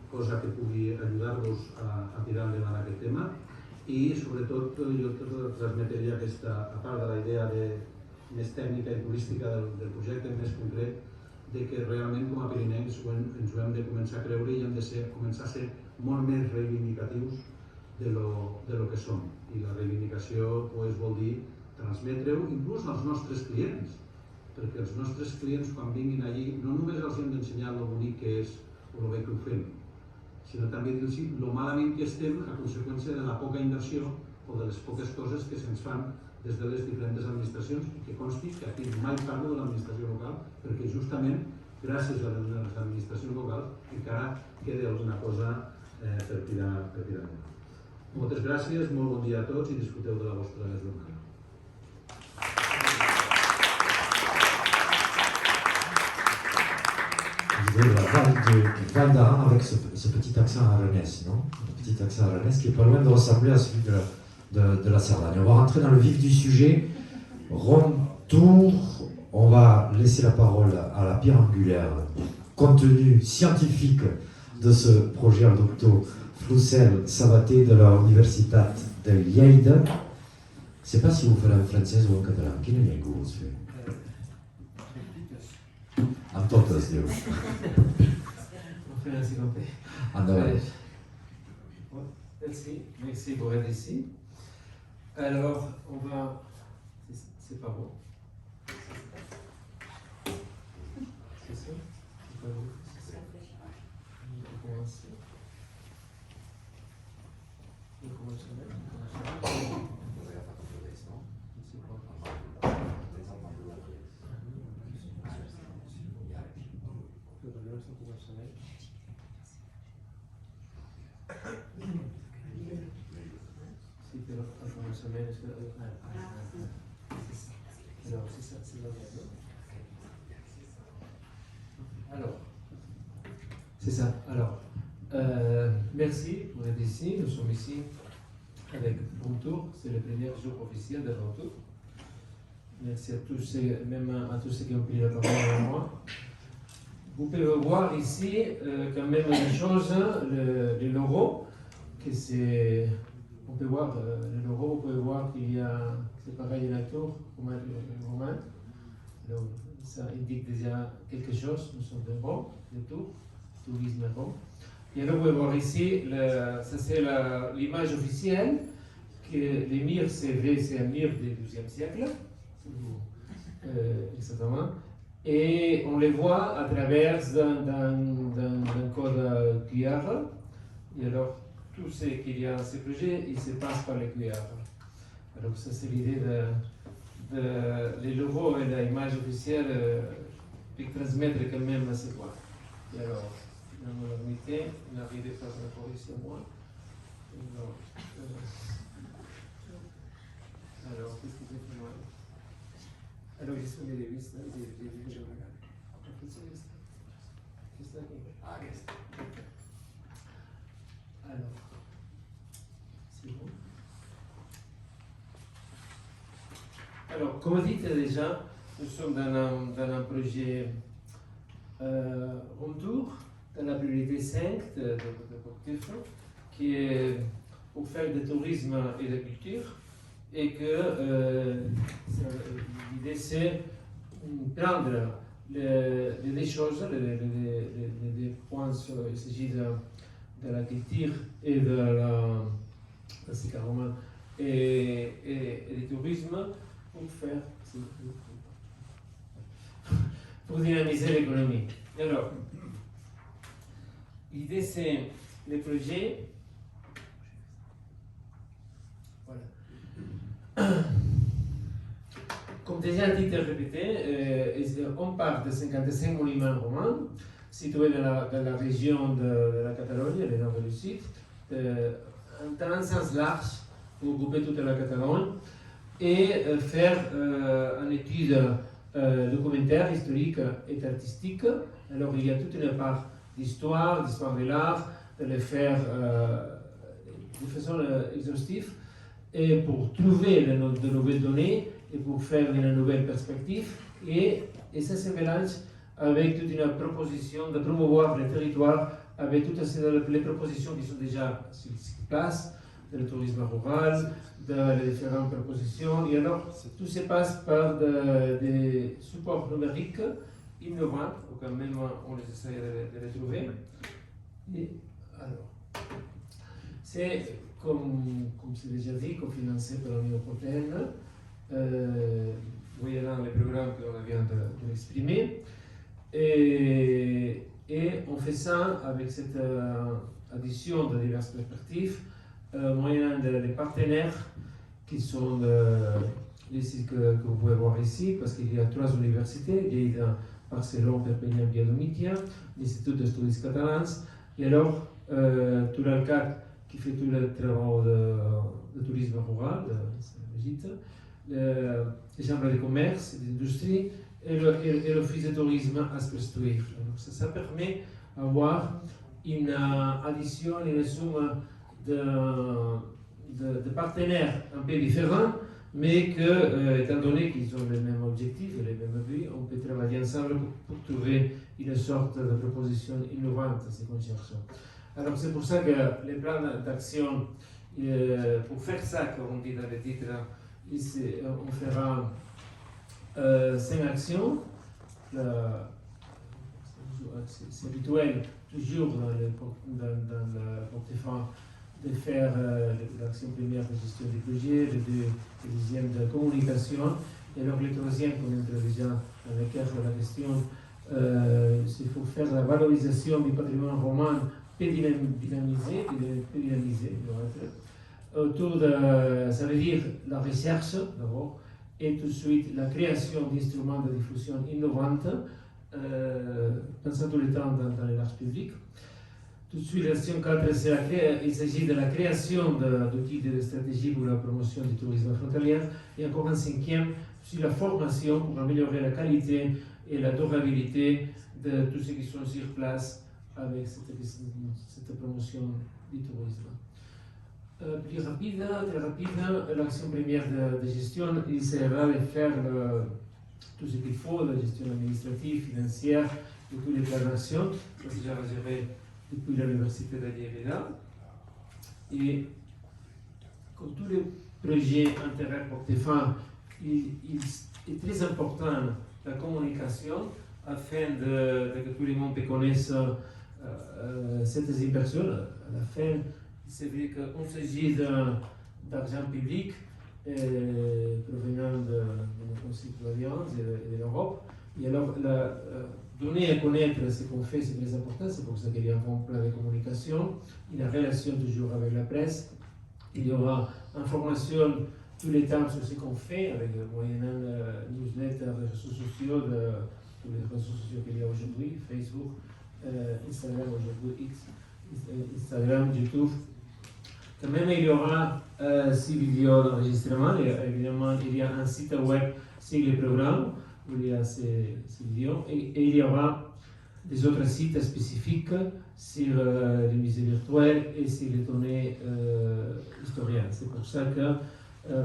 cosa que pugui ajudar-vos a tirar endavant aquest tema i sobretot jo transmetria aquesta, a part de la idea més tècnica i turística del projecte, més concret, de que realment com a pirinencs ens ho hem de començar a creure i hem de començar a ser molt més reivindicatius de lo que som. I la reivindicació vol dir transmetre-ho inclús als nostres clients, perquè els nostres clients quan vinguin allí no només els hem d'ensenyar el bonic que és o el bé que ho fem, sinó també dir-los el malament que estem a conseqüència de la poca inversió o de les poques coses que se'ns fan des de les diferents administracions i que consti que aquí mai parlo de l'administració local perquè justament gràcies a les administracions locals encara queda alguna cosa per tirar endavant. Moltes gràcies, molt bon dia a tots i disfruteu de la vostra jornada. Du Val d'Aran avec ce petit accent aranais, non? Un petit accent aranais qui est pas loin de ressembler à celui de la Cerdagne. On va rentrer dans le vif du sujet. Rond tour, on va laisser la parole à la pierre angulaire du contenu scientifique de ce projet al doctor Flussel Sabaté de la Universitat de Lleida. Je ne sais pas si vous faites en français ou en catalan. Quina llengua vous faites? En totes, diu. On fait ainsi qu'on fait. Endavant. Merci pour être ici. Alors, on va... C'est pas bon. C'est ça? C'est pas bon. On va commencer. On commence même. Sí, pero al comenzar es que... Alors, c'est ça, c'est là. Alors, c'est ça. Alors, merci pour être ici. Nous sommes ici avec Retour. C'est le premier jour officiel de Retour. Merci à tous, même à tous ceux qui ont pris la parole avant moi. Vous pouvez voir ici quand même une chose, le logo, que c'est, on peut voir le logo, vous pouvez voir qu'il y a, c'est pareil la tour romaine, donc ça indique déjà quelque chose, nous sommes de Rome, de Tours, tourisme Rome. Et alors vous pouvez voir ici, ça c'est l'image officielle, que l'émir c'est un mur du XIIe siècle, exactement. Et on les voit à travers d'un code QR. Et alors, tout ce qu'il y a dans ce projet, il se passe par les QR. Alors, ça, c'est l'idée de les logos et l'image officielle pour transmettre quand même ce point. Et alors, dans mon unité, on a arrivé face à la police à moi. Alors, qu'est-ce que c'est pour moi? Alors, je suis les revistes, j'ai vu que je regarde. Ah, aquesta. Alors, c'est bon. Alors, comme dit déjà, nous sommes dans un projet Retour, dans la priorité 5 de Portefeuille, qui est pour faire du tourisme et de la culture, et que l'idée c'est prendre les choses, les points, il s'agit de la culture et de du tourisme pour dynamiser l'économie. Alors, l'idée c'est les projets. Voilà. Comme déjà dit et répété, on part de 55 monuments romains situés dans la région de la Catalogne, le nord du sud, dans un sens large pour regrouper toute la Catalogne et faire une étude documentaire, historique et artistique. Alors il y a toute une part d'histoire de l'art, de le faire de façon exhaustive et pour trouver de nouvelles données et pour faire une nouvelle perspective. Et ça se mélange avec toute une proposition de promouvoir le territoire, avec toutes les propositions qui sont déjà sur place, le tourisme rural, les différentes propositions. Et alors, tout se passe par des supports numériques innovants, ou quand même on les essaie de les trouver. Et alors, c'est, comme c'est déjà dit, cofinancé par l'Union européenne. Vous voyez là les programmes qu'on vient de l'exprimer. Et on fait ça avec cette addition de diverses perspectives, moyennant des partenaires qui sont les sites que vous pouvez voir ici, parce qu'il y a 3 universités, Lleida, Barcelone, Perpignan, Viadomitia, l'Institut d'Estudis Catalans, et alors tout l'ALCAT qui fait tout le travail de tourisme rural, les chambres de commerce et d'industrie, et l'office de tourisme à Asperstuir. Ça permet d'avoir une addition, une somme de partenaires un peu différents, mais que, étant donné qu'ils ont les mêmes objectifs et les mêmes buts, on peut travailler ensemble pour trouver une sorte de proposition innovante à ce qu'on cherche. Alors c'est pour ça que les plans d'action, pour faire ça, comme on dit dans le titre, on fera 5 actions. C'est habituel, toujours dans le portefeuille, de faire l'action première de gestion des projets, le deuxième de communication, et alors le troisième, qu'on entre déjà dans le cadre de la question, c'est pour faire la valorisation du patrimoine romain, dynamiser, autour de, ça veut dire la recherche d'abord, et tout de suite la création d'instruments de diffusion innovantes, pensant tout le temps dans les larges publics. Tout de suite, l'action 4, il s'agit de la création d'outils de stratégie pour la promotion du tourisme frontalier. Et encore un 5e, sur la formation pour améliorer la qualité et la durabilité de tous ceux qui sont sur place avec cette promotion du tourisme. Plus rapide, l'action première de gestion, il sera de faire tout ce qu'il faut, la gestion administrative, financière, de toutes les plans d'action. Ça, c'est déjà géré depuis l'université de Lleida. Et comme tous les projets intérêts portefeuille, il est très important la communication afin que tout le monde connaisse cette inversions. À la fin, c'est vrai qu'on s'agit d'argent public provenant de nos concitoyens et de l'Europe. Et alors, donner à connaître ce qu'on fait, c'est très important. C'est pour ça qu'il y a un bon plan de communication, une relation toujours avec la presse. Il y aura information tous les temps sur ce qu'on fait, avec moyennant newsletter, les réseaux sociaux, tous les réseaux sociaux qu'il y a aujourd'hui, Facebook, Instagram aujourd'hui, X, Instagram, YouTube. Quand même, il y aura 6 vidéos d'enregistrement. Évidemment, il y a un site web sur le programme où il y a ces vidéos. Et il y aura des autres sites spécifiques sur les musées virtuels et sur les données historiennes. C'est pour ça que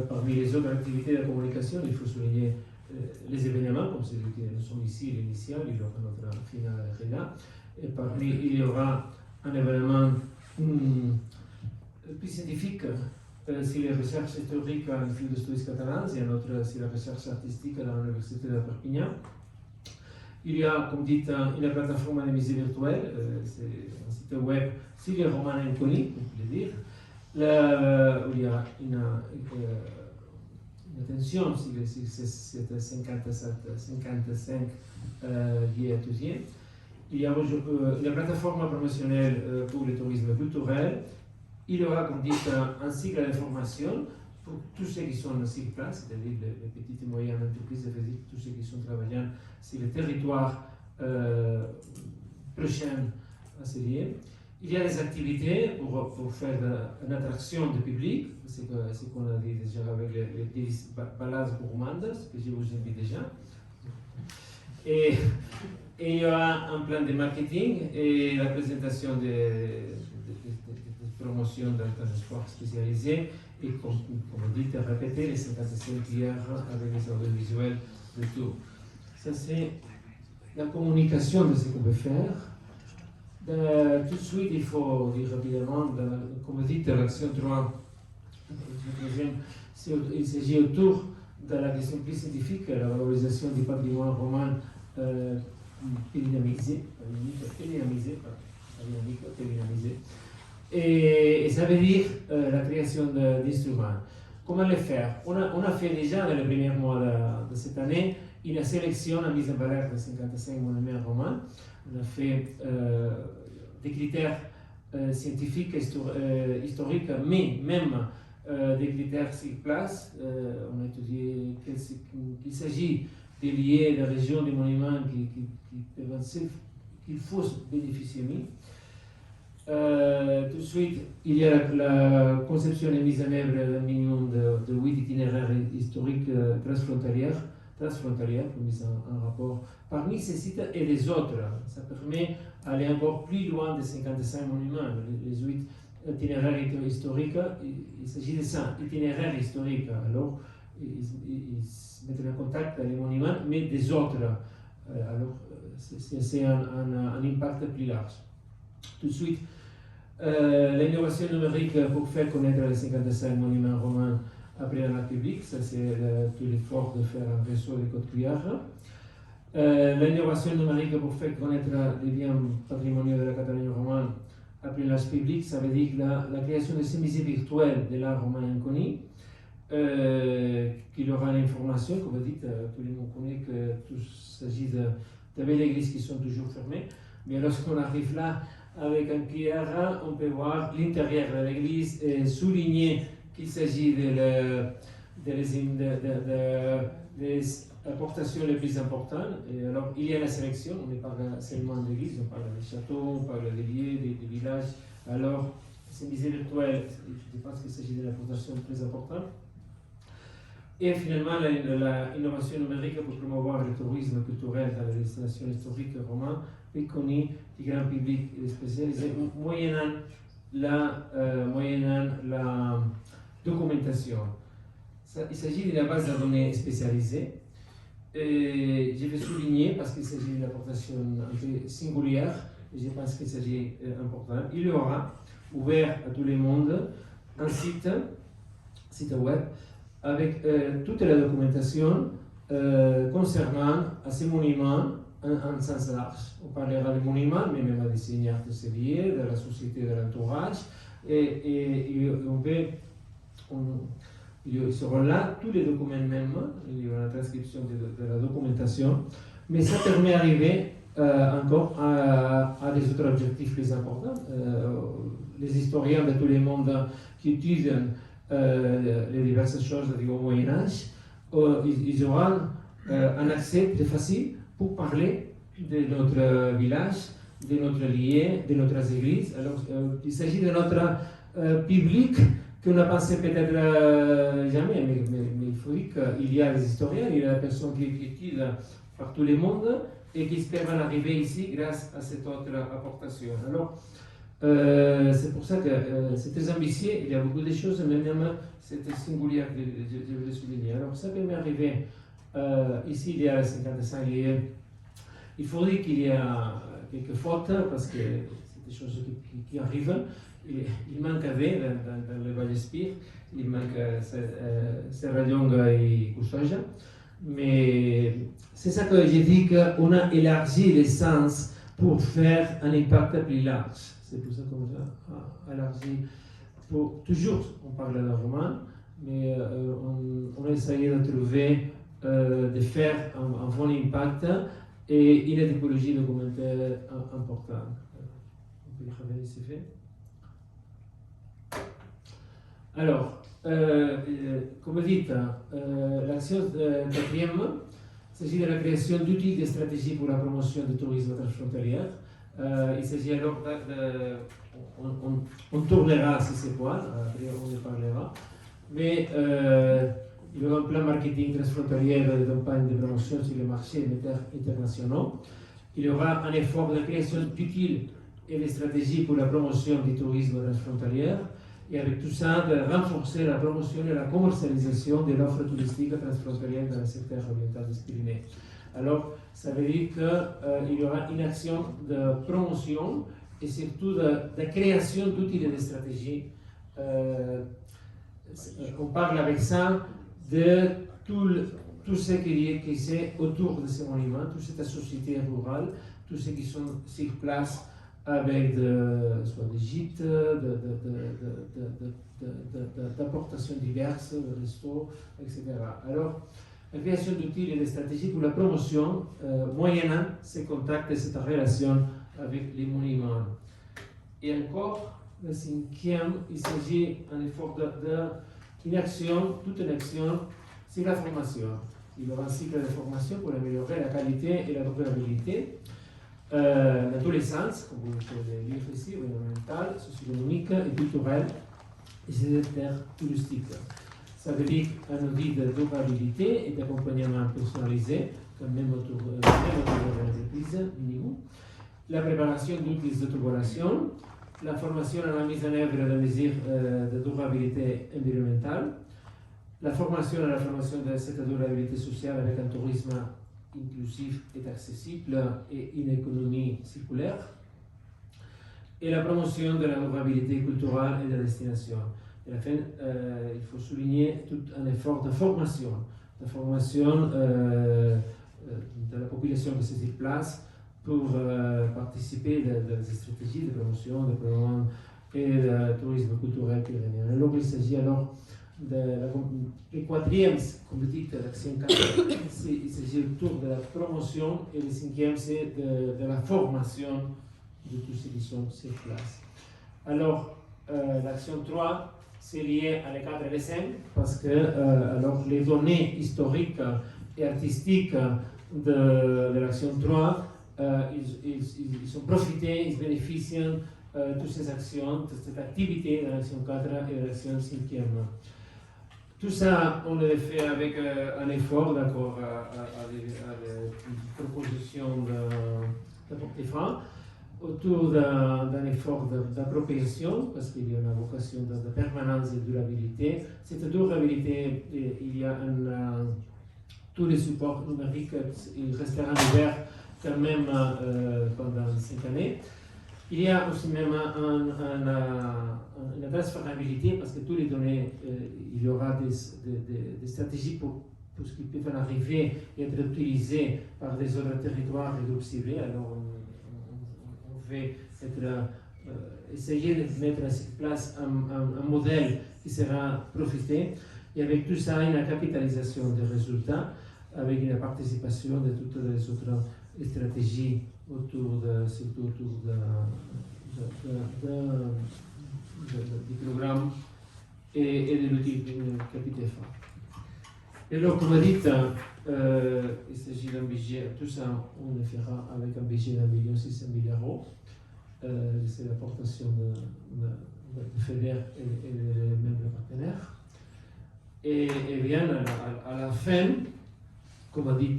parmi les autres activités de communication, il faut souligner les événements, comme celui que nous sommes ici, l'initial, il y aura notre finale arena. Et parmi, il y aura un événement plus scientifique sur les recherches historiques à l'Institut d'Estudis Catalans et un autre sur la recherche artistique à l'Université de Perpignan. Il y a, comme dit, une plateforme de musée virtuel, c'est un site web sur les romans inconnus, on peut le dire, où il y a une attention sur cette 55 liée à Tousier. Il y a une plateforme promotionnelle pour le tourisme culturel. Il y aura, comme dit, un cycle de formation pour tous ceux qui sont sur place, c'est-à-dire les petites et moyennes entreprises, tous ceux qui sont travaillant sur le territoire prochain à ce lieu. Il y a des activités pour faire une attraction du public, c'est ce qu'on a dit déjà avec les balades gourmandes, que je vous invite déjà. Et il y aura un plan de marketing et la présentation de promotion d'un sport spécialisé et comme on dit, répéter les 55 hier avec les audiovisuels de tout. Ça c'est la communication de ce qu'on peut faire. Tout de suite, il faut dire rapidement, comme on dit, l'action 3, il s'agit autour de la question plus scientifique, la valorisation du patrimoine roman dynamisé. Et ça veut dire la création d'instruments. Comment le faire? On a fait déjà dans les premiers mois de cette année une sélection, la mise en valeur de 55 monuments romains. On a fait des critères scientifiques, historiques, mais même des critères sur place. On a étudié qu'il s'agit de lier des régions, des monuments qu'il faut bénéficier mieux. Tout de suite, il y a la conception et mise en œuvre d'un minimum de 8 itinéraires historiques transfrontaliers, mis en rapport parmi ces sites et les autres. Ça permet d'aller encore plus loin des 55 monuments. Les 8 itinéraires historiques, il s'agit de ça, itinéraires historiques. Alors, ils se mettent en contact les monuments, mais des autres. Alors, c'est un impact plus large. Tout de suite, l'innovation numérique pour faire connaître les 55 monuments romains après un acte public, ça c'est tout l'effort de faire un réseau de codes QR. L'innovation numérique pour faire connaître les biens patrimoniaux de la Catalogne romane après l'âge public, ça veut dire la création de ces musées virtuels de l'art romain inconnu, qu'il y aura l'information, comme vous dites, tout le monde connaît que tout s'agit de belles églises qui sont toujours fermées, mais lorsqu'on arrive là, avec un QR, on peut voir l'intérieur de l'église et souligner qu'il s'agit des apportations les plus importantes. Et alors, il y a la sélection, on ne parle seulement de l'église, on parle des châteaux, on parle des lieux, des villages. Alors, ces musées virtuels, je pense qu'il s'agit d'une apportation très importante. Et finalement, l'innovation numérique pour promouvoir le tourisme culturel dans les destinations historiques romaines, plus connues du grand public et spécialisé, moyennant la documentation. Il s'agit de la base de données spécialisée. Et je vais souligner, parce qu'il s'agit d'une apportation un peu singulière, et je pense qu'il s'agit important. Il y aura, ouvert à tout le monde, un site web, avec toute la documentation concernant ces monuments en sens large. On parlera des monuments, mais même des seigneurs de Séville, de la société de l'entourage, et ils seront là, tous les documents même, il y aura la transcription de la documentation, mais ça permet d'arriver encore à des autres objectifs plus importants. Les historiens de tout le monde qui étudient les diverses choses du Moyen-Âge, ils auront un accès très facile pour parler de notre village, de notre lieu, de notre église. Alors, il s'agit de notre public qu'on a pensé peut-être jamais, mais il faut dire qu'il y a des historiens, il y a des personnes qui étudient par tout le monde et qui espèrent arriver ici grâce à cette autre apportation. Alors, c'est pour ça que c'est très ambitieux, il y a beaucoup de choses, mais même c'est singulier, je veux le souligner. Alors, ça peut m'arriver ici, il y a 55 il faut dire qu'il y a quelques fautes parce que c'est des choses qui arrivent. Il manque AV dans le Vallespir, il manque Serrallonga et Custoja. Mais c'est ça que je dis qu'on a élargi les sens pour faire un impact plus large. C'est pour ça qu'on a élargi. Toujours, on parle d'un roman, mais on a essayé de trouver, de faire un bon impact et une typologie documentaire importante. On peut y revenir, c'est fait. Alors, comme dit, l'action quatrième s'agit de la création d'outils et de stratégies pour la promotion du tourisme transfrontalier. Il s'agit alors on tournera sur ces points, après on en parlera, mais il y aura un plan marketing transfrontalier de campagne de promotion sur les marchés internationaux. Il y aura un effort de création d'outils et de stratégies pour la promotion du tourisme transfrontalier. Et avec tout ça, de renforcer la promotion et la commercialisation de l'offre touristique transfrontalière dans le secteur oriental des Pyrénées. Alors, ça veut dire qu'il y aura une action de promotion et surtout de création d'outils et de stratégies. On parle avec ça de tout ce qui est autour de ces monuments, toute cette société rurale, tous ceux qui sont sur place avec soit des gîtes, d'apportations diverses, de restos, etc. Alors, la création d'outils et de stratégies pour la promotion, moyennant ces contacts et cette relation avec les monuments. Et encore, le cinquième, il s'agit d'un effort d'une action, toute une action sur la formation. Il y aura un cycle de formation pour améliorer la qualité et la durabilité. Dans tous les sens, comme vous pouvez le lire ici, environnemental, socio-économique et culturel, et c'est des terres touristiques. Ça veut dire un outil de durabilité et d'accompagnement personnalisé, quand même autour de l'entreprise, minimum. La préparation d'outils d'autorisation, la formation à la mise en œuvre de mesures de durabilité environnementale, la formation à la formation de cette durabilité sociale avec un tourisme inclusif et accessible et une économie circulaire, et la promotion de la durabilité culturelle et de la destination. Et à la fin, il faut souligner tout un effort de formation de la population qui se déplace pour participer à des stratégies de promotion, de programmes et de tourisme culturel pyrénéen. Alors il s'agit alors le quatrième, comme dit, l'action 4, il s'agit autour de la promotion, et le cinquième, c'est de la formation de tous ceux qui sont sur place. Alors, l'action 3, c'est lié à les 4 et les 5, parce que alors, les données historiques et artistiques de l'action 3, ils sont profités, ils bénéficient de toutes ces actions, de cette activité de l'action 4 et de l'action 5e. Tout ça, on le fait avec un effort, d'accord, à des propositions de porte-franc, autour d'un effort d'appropriation, parce qu'il y a une vocation de permanence et de durabilité. Cette durabilité, il y a tous les supports numériques, ils resteront ouverts quand même pendant 5 années. Il y a aussi même une transférabilité parce que toutes les données, il y aura des stratégies pour ce qui peut arriver et être utilisé par des autres territoires et groupes ciblés. Alors on va essayer de mettre en place un modèle qui sera profité et avec tout ça une capitalisation des résultats avec une participation de toutes les autres stratégies surtout autour du programme et de l'outil Capitaine. Et alors, comme dit, il s'agit d'un budget, tout ça on le fera avec un budget d'1 600 000 euros. C'est l'aportation de FEDER et des membres partenaires. Et bien, à la fin, comme dit,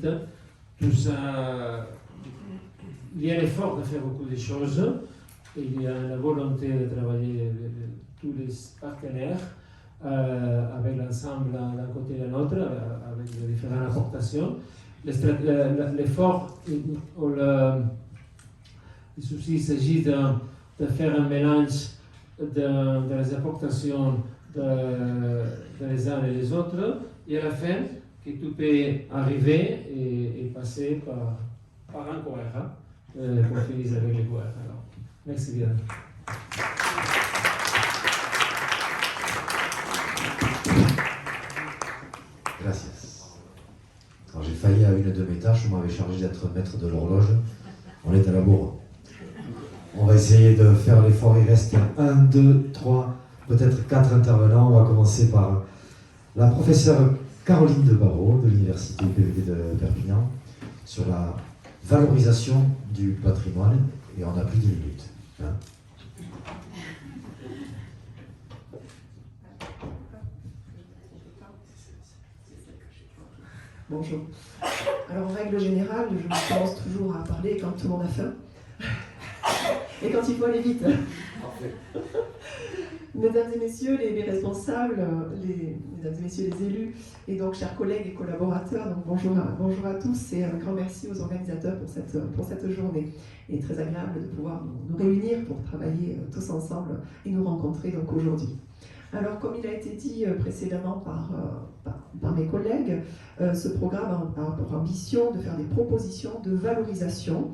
tout ça, il y a l'effort de faire beaucoup de choses, il y a la volonté de travailler avec tous les partenaires, avec l'ensemble d'un côté et de l'autre, avec les différentes apportations. L'effort, le souci, il s'agit de faire un mélange de les apportations des uns et des autres, et à la fin, que tout peut arriver et passer par un cohérent, qu'on finisse avec les cohérents. Alors, merci bien. Gracias. Alors j'ai failli à une de mes tâches, on m'avait chargé d'être maître de l'horloge. On est à la bourre. On va essayer de faire l'effort, il reste 1, 2, 3, peut-être 4 intervenants. On va commencer par la professeure Caroline de Barreau de l'Université PVD de Perpignan sur la valorisation du patrimoine, et on a plus de minutes. Hein. Bonjour. Alors en règle générale, je commence toujours à parler quand tout le monde a faim et quand il faut aller vite. Mesdames et messieurs les responsables, mesdames et messieurs les élus, et donc chers collègues et collaborateurs, donc bonjour à tous et un grand merci aux organisateurs pour cette journée. Il est très agréable de pouvoir nous réunir pour travailler tous ensemble et nous rencontrer donc aujourd'hui. Alors, comme il a été dit précédemment par mes collègues, ce programme a pour ambition de faire des propositions de valorisation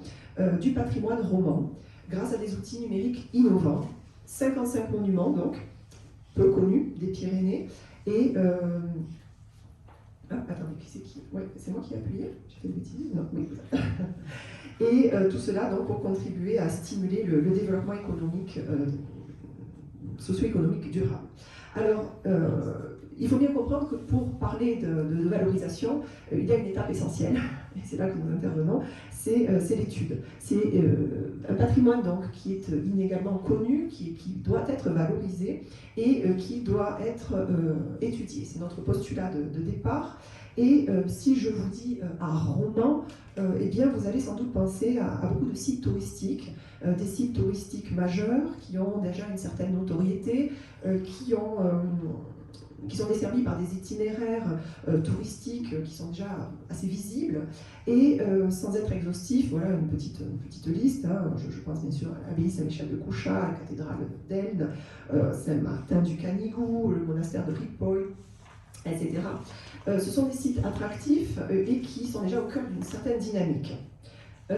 du patrimoine roman grâce à des outils numériques innovants. 55 monuments, donc, peu connus, des Pyrénées, et... attendez, qui c'est qui? Oui, c'est moi qui ai appuyé? J'ai fait une bêtise? Non, oui. Et tout cela, donc, pour contribuer à stimuler le développement économique, socio-économique durable. Alors, il faut bien comprendre que pour parler de valorisation, il y a une étape essentielle, et c'est là que nous intervenons, c'est l'étude. C'est un patrimoine donc, qui est inégalement connu, qui doit être valorisé et qui doit être étudié. C'est notre postulat de départ. Et si je vous dis à Romans, eh bien vous allez sans doute penser à beaucoup de sites touristiques, des sites touristiques majeurs qui ont déjà une certaine notoriété, qui sont desservis par des itinéraires touristiques qui sont déjà assez visibles, et sans être exhaustif, voilà une petite liste. Hein. Je pense bien sûr à l'abbaye Saint-Michel de Couchat, la cathédrale d'Elne, Saint-Martin du Canigou, le monastère de Ripoll, etc. Ce sont des sites attractifs et qui sont déjà au cœur d'une certaine dynamique. Mais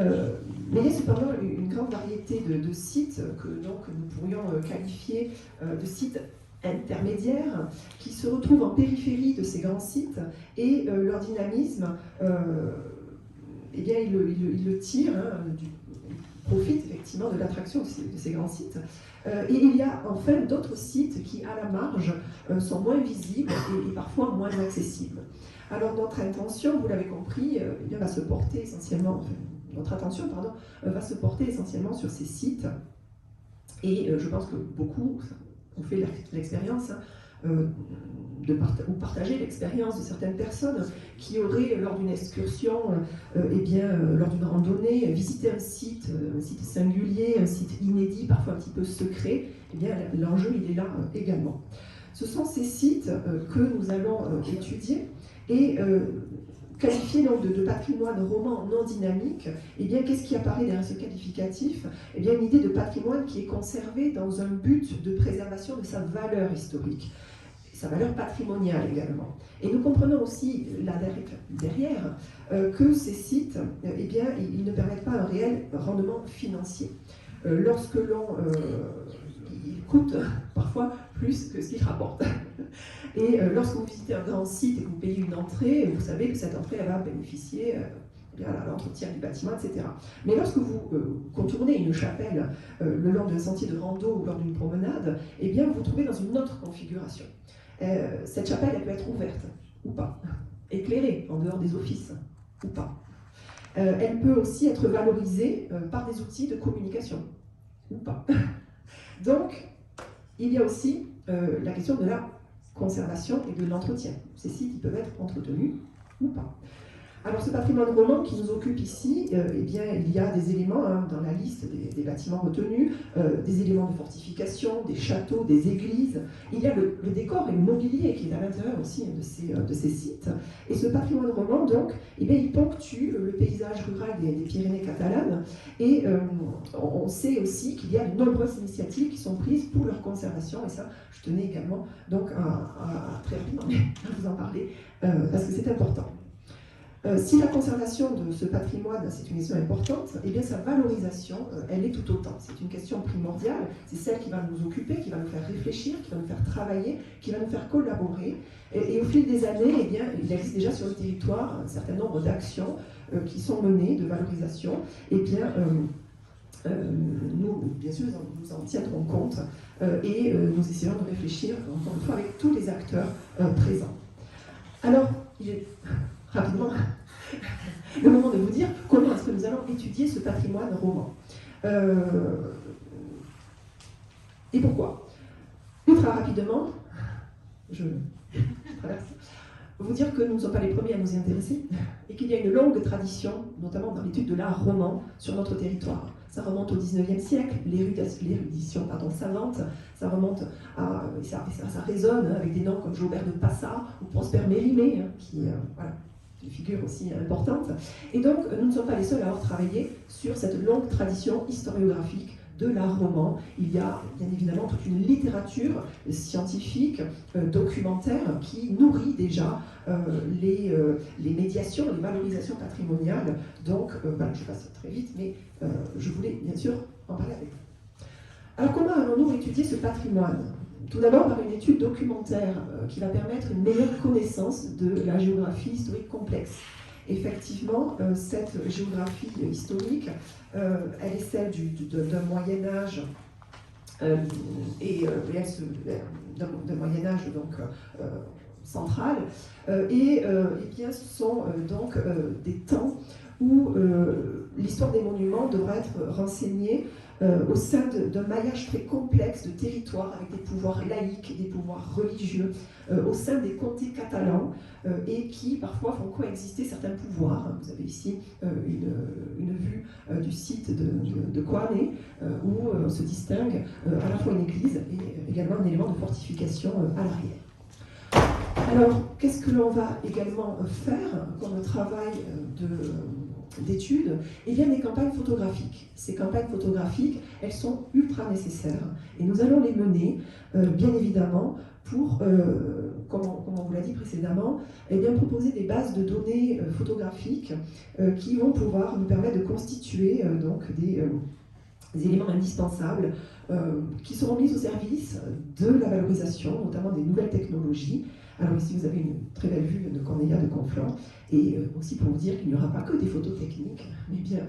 il y a cependant une grande variété de sites que donc, nous pourrions qualifier de sites intermédiaires qui se retrouvent en périphérie de ces grands sites, et leur dynamisme, eh bien, ils le tirent, hein, profitent effectivement de l'attraction de ces grands sites. Et il y a enfin d'autres sites qui, à la marge, sont moins visibles et parfois moins accessibles. Alors notre intention, vous l'avez compris, eh bien, va se porter essentiellement, enfin, notre attention, pardon, va se porter essentiellement sur ces sites. Et je pense que beaucoup ont fait l'expérience, hein, ou partagé l'expérience de certaines personnes qui auraient, lors d'une excursion, eh bien, lors d'une randonnée, visité un site singulier, un site inédit, parfois un petit peu secret. Eh bien, l'enjeu, il est là également. Ce sont ces sites que nous allons étudier et qualifier donc de patrimoine roman non dynamique. Eh bien, qu'est-ce qui apparaît derrière ce qualificatif? Eh bien, une idée de patrimoine qui est conservé dans un but de préservation de sa valeur historique, sa valeur patrimoniale également. Et nous comprenons aussi là derrière que ces sites, eh bien, ils ne permettent pas un réel rendement financier. Lorsque ils coûtent parfois plus que ce qu'ils rapportent. Et lorsque vous visitez un grand site et que vous payez une entrée, vous savez que cette entrée elle va bénéficier à l'entretien du bâtiment, etc. Mais lorsque vous contournez une chapelle le long d'un sentier de rando ou lors d'une promenade, eh bien vous vous trouvez dans une autre configuration. Cette chapelle, elle peut être ouverte ou pas, éclairée en dehors des offices ou pas. Elle peut aussi être valorisée par des outils de communication ou pas. Donc, il y a aussi la question de la conservation et de l'entretien. Ces sites ils peuvent être entretenus ou pas. Alors ce patrimoine roman qui nous occupe ici, eh bien, il y a des éléments dans la liste des bâtiments retenus, des éléments de fortification, des châteaux, des églises. Il y a le décor et le mobilier qui est à l'intérieur aussi de ces sites. Et ce patrimoine roman, donc, eh bien, il ponctue le paysage rural des Pyrénées catalanes. Et on sait aussi qu'il y a de nombreuses initiatives qui sont prises pour leur conservation. Et ça, je tenais également donc, à très rapidement à vous en parler, parce que c'est important. Si la conservation de ce patrimoine, c'est une question importante, eh bien sa valorisation, elle est tout autant. C'est une question primordiale, c'est celle qui va nous occuper, qui va nous faire réfléchir, qui va nous faire travailler, qui va nous faire collaborer. Et au fil des années, eh bien, il existe déjà sur le territoire un certain nombre d'actions qui sont menées de valorisation. Eh bien, nous, bien sûr, nous en tiendrons compte et nous essayons de réfléchir, encore une fois, avec tous les acteurs présents. Alors, il est rapidement le moment de vous dire comment est-ce que nous allons étudier ce patrimoine roman. Et pourquoi? Ultra rapidement, je traverse, vous dire que nous ne sommes pas les premiers à nous y intéresser et qu'il y a une longue tradition, notamment dans l'étude de l'art roman, sur notre territoire. Ça remonte au XIXe siècle, l'érudition savante, ça remonte à, ça résonne avec des noms comme Jaubert de Passat ou Prosper Mérimée, qui voilà, une figure aussi importante. Et donc, nous ne sommes pas les seuls à avoir travaillé sur cette longue tradition historiographique de l'art roman. Il y a bien évidemment toute une littérature scientifique, documentaire, qui nourrit déjà les médiations, les valorisations patrimoniales. Donc, je passe très vite, mais je voulais bien sûr en parler avec vous. Alors, comment allons-nous étudier ce patrimoine? Tout d'abord par une étude documentaire qui va permettre une meilleure connaissance de la géographie historique complexe. Effectivement, cette géographie historique, elle est celle d'un Moyen-Âge d'un Moyen-Âge donc central, et bien ce sont donc des temps où l'histoire des monuments devra être renseignée au sein d'un maillage très complexe de territoires avec des pouvoirs laïques, des pouvoirs religieux, au sein des comtés catalans, et qui parfois font coexister certains pouvoirs. Vous avez ici une vue du site de Coanet, où se distingue à la fois une église et également un élément de fortification à l'arrière. Alors, qu'est-ce que l'on va également faire comme travail d'études? Eh bien, des campagnes photographiques. Ces campagnes photographiques, elles sont ultra nécessaires et nous allons les mener, bien évidemment, pour, comme on vous l'a dit précédemment, eh bien, proposer des bases de données photographiques qui vont pouvoir nous permettre de constituer donc des éléments indispensables qui seront mis au service de la valorisation, notamment des nouvelles technologies. Alors ici, vous avez une très belle vue de Corneilla de Conflans, et aussi pour vous dire qu'il n'y aura pas que des photos techniques, mais bien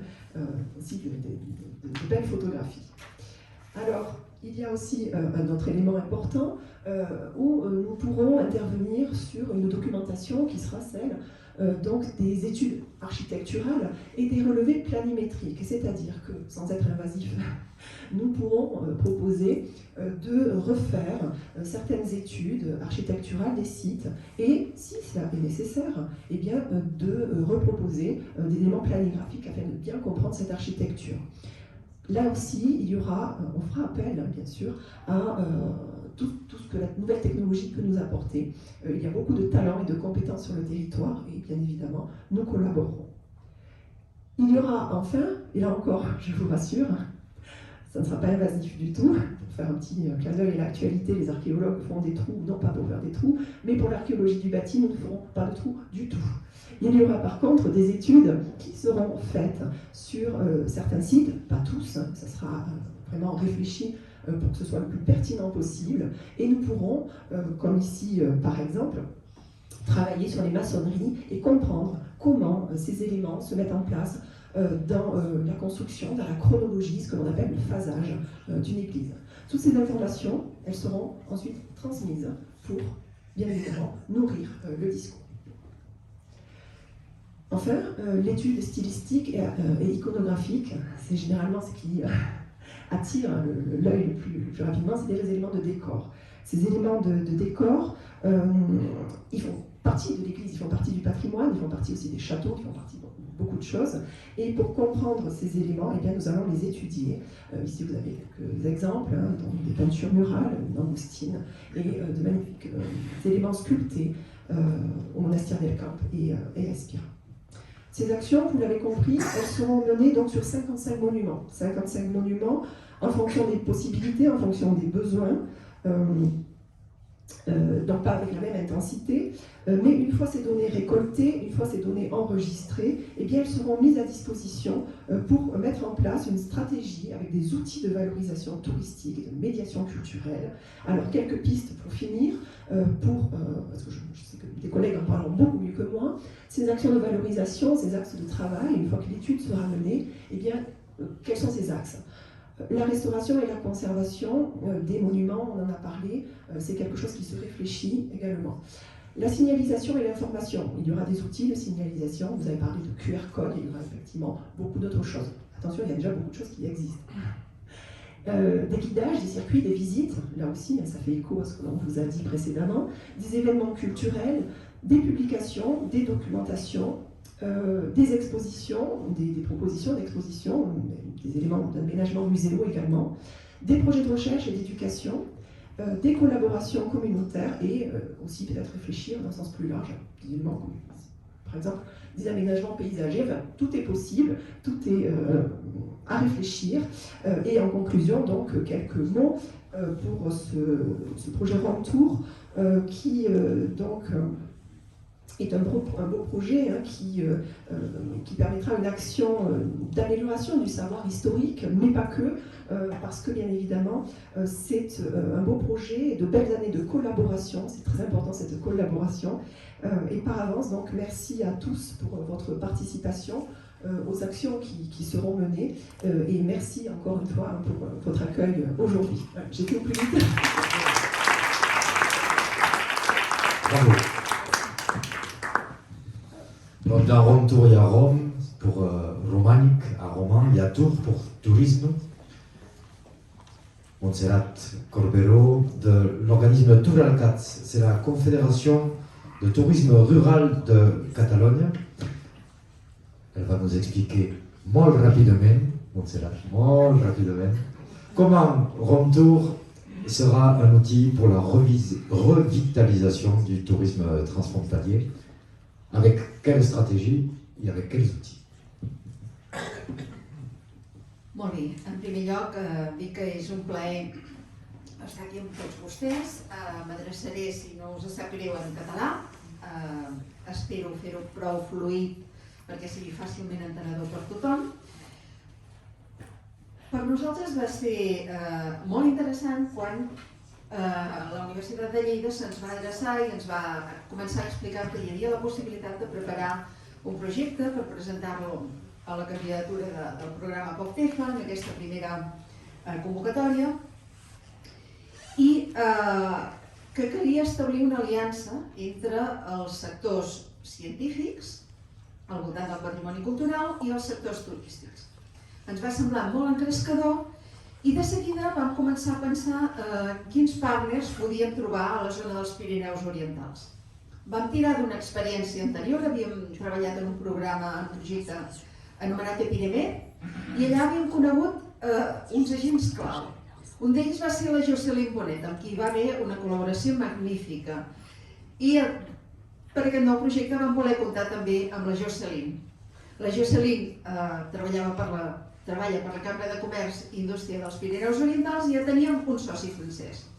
aussi de belles photographies. Alors, il y a aussi un autre élément important où nous pourrons intervenir sur une documentation qui sera celle donc des études architecturales et des relevés planimétriques, c'est-à-dire que, sans être invasif, nous pourrons proposer de refaire certaines études architecturales des sites et, si cela est nécessaire, eh bien, de reproposer des éléments planigraphiques afin de bien comprendre cette architecture. Là aussi, on fera appel, bien sûr, à tout ce que la nouvelle technologie peut nous apporter. Il y a beaucoup de talents et de compétences sur le territoire et bien évidemment, nous collaborerons. Il y aura enfin, et là encore, je vous rassure, ça ne sera pas invasif du tout. Pour faire un petit clin d'œil à l'actualité, les archéologues font des trous, non pas pour faire des trous, mais pour l'archéologie du bâti, nous ne ferons pas de trous du tout. Il y aura par contre des études qui seront faites sur certains sites, pas tous, ça sera vraiment réfléchi pour que ce soit le plus pertinent possible, et nous pourrons, comme ici par exemple, travailler sur les maçonneries et comprendre comment ces éléments se mettent en place dans la construction, dans la chronologie, ce que l'on appelle le phasage d'une église. Toutes ces informations, elles seront ensuite transmises pour, bien évidemment, nourrir le discours. Enfin, l'étude stylistique et iconographique, c'est généralement ce qui attire l'œil le plus rapidement, c'est les éléments de décor. Ces éléments de décor, ils vont partie de l'église, ils font partie du patrimoine, ils font partie aussi des châteaux, ils font partie de beaucoup de choses. Et pour comprendre ces éléments, eh bien, nous allons les étudier. Ici, vous avez quelques exemples, hein, donc des peintures murales, une langoustine, et de magnifiques éléments sculptés au monastère d'El Camp et à Espira. Ces actions, vous l'avez compris, elles seront menées donc sur 55 monuments. 55 monuments en fonction des possibilités, en fonction des besoins. Donc pas avec la même intensité, mais une fois ces données récoltées, une fois ces données enregistrées, eh bien elles seront mises à disposition pour mettre en place une stratégie avec des outils de valorisation touristique et de médiation culturelle. Alors quelques pistes pour finir, parce que je sais que des collègues en parlent beaucoup mieux que moi, ces actions de valorisation, ces axes de travail, une fois que l'étude sera menée, eh bien quels sont ces axes ? La restauration et la conservation des monuments, on en a parlé, c'est quelque chose qui se réfléchit également. La signalisation et l'information, il y aura des outils de signalisation, vous avez parlé de QR code, il y aura effectivement beaucoup d'autres choses. Attention, il y a déjà beaucoup de choses qui existent. Des guidages, des circuits, des visites, là aussi, ça fait écho à ce que l'on vous a dit précédemment, des événements culturels, des publications, des documentations, des expositions, des propositions d'exposition, des éléments d'aménagement muséaux également, des projets de recherche et d'éducation, des collaborations communautaires et aussi peut-être réfléchir dans un sens plus large, des éléments comme, par exemple, des aménagements paysagers, enfin, tout est possible, tout est à réfléchir. Et en conclusion, donc, quelques mots pour ce projet Rome Tour qui, donc, est un beau projet hein, qui permettra une action d'amélioration du savoir historique, mais pas que, parce que bien évidemment, c'est un beau projet et de belles années de collaboration, c'est très important cette collaboration. Et par avance, donc merci à tous pour votre participation aux actions qui seront menées, et merci encore une fois pour votre accueil aujourd'hui. J'ai fait au plus vite. Bravo. Donc, dans Rome Tour, il y a Rome pour romanique, à roman, il y a Tour pour tourisme. Montserrat Corbero de l'organisme Turalcat, c'est la confédération de tourisme rural de Catalogne. Elle va nous expliquer molt rapidement, Montserrat, molt rapidement, comment Rome Tour sera un outil pour la revitalisation du tourisme transfrontalier. Avec quelle stratégie et avec quels outils? Molt bé, en primer lloc dic que és un plaer estar aquí amb tots vostès. M'adreçaré, si no us sap greu, en català. Espero fer-ho prou fluid perquè sigui fàcilment entenedor per tothom. Per nosaltres va ser molt interessant quan la Universitat de Lleida se'ns va adreçar i ens va començar a explicar que hi havia la possibilitat de preparar un projecte per presentar-lo a la candidatura del programa POCTEFA en aquesta primera convocatòria i que calia establir una aliança entre els sectors científics al voltant del patrimoni cultural i els sectors turístics. Ens va semblar molt engrescador i de seguida vam començar a pensar quins partners podíem trobar a la zona dels Pirineus Orientals. Vam tirar d'una experiència anterior, havíem treballat en un programa, en un projecte anomenat Epiremet, i allà havíem conegut uns agents clau. Un d'ells va ser la Jocelyn Bonet, amb qui va haver una col·laboració magnífica. I per aquest nou projecte vam voler comptar també amb la Jocelyn. La Jocelyn treballa per la Cambra de Comerç i Indústria dels Pirineus Orientals i ja teníem un soci francès.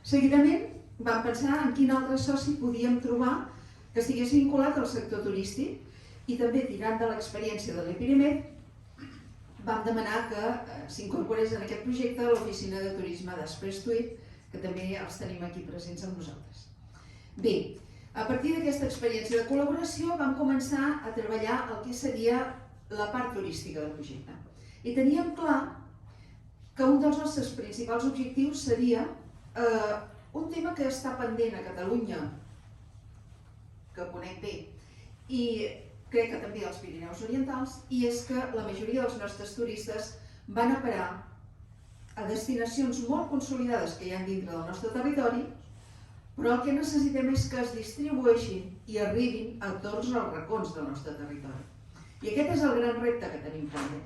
Seguidament vam pensar en quin altre soci podíem trobar que estigués vinculat al sector turístic i també, tirant de l'experiència de l'Epiremet, vam demanar que s'incorporés en aquest projecte l'oficina de turisme d'Expresstuit, que també els tenim aquí presents amb nosaltres. Bé, a partir d'aquesta experiència de col·laboració vam començar a treballar el que seria la part turística del projecte. I teníem clar que un dels nostres principals objectius seria un tema que està pendent a Catalunya, que conec bé, i crec que també als Pirineus Orientals, i és que la majoria dels nostres turistes van a parar a destinacions molt consolidades que hi ha dintre del nostre territori, però el que necessitem és que es distribueixin i arribin a tots els racons del nostre territori. I aquest és el gran repte que tenim pendent.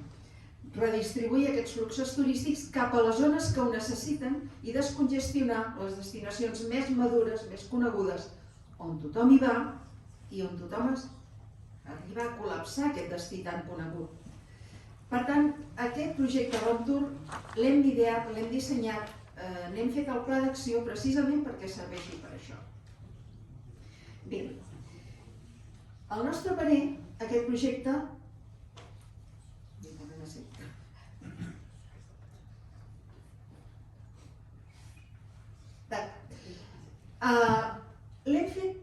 Redistribuir aquests fluxos turístics cap a les zones que ho necessiten i descongestionar les destinacions més madures, més conegudes, on tothom hi va i on tothom arriba a col·lapsar aquest destí tan conegut. Per tant, aquest projecte Rom Tour l'hem ideat, l'hem dissenyat, n'hem fet el pla d'acció precisament perquè serveixi per això. Bé, al nostre parer, aquest projecte l'hem fet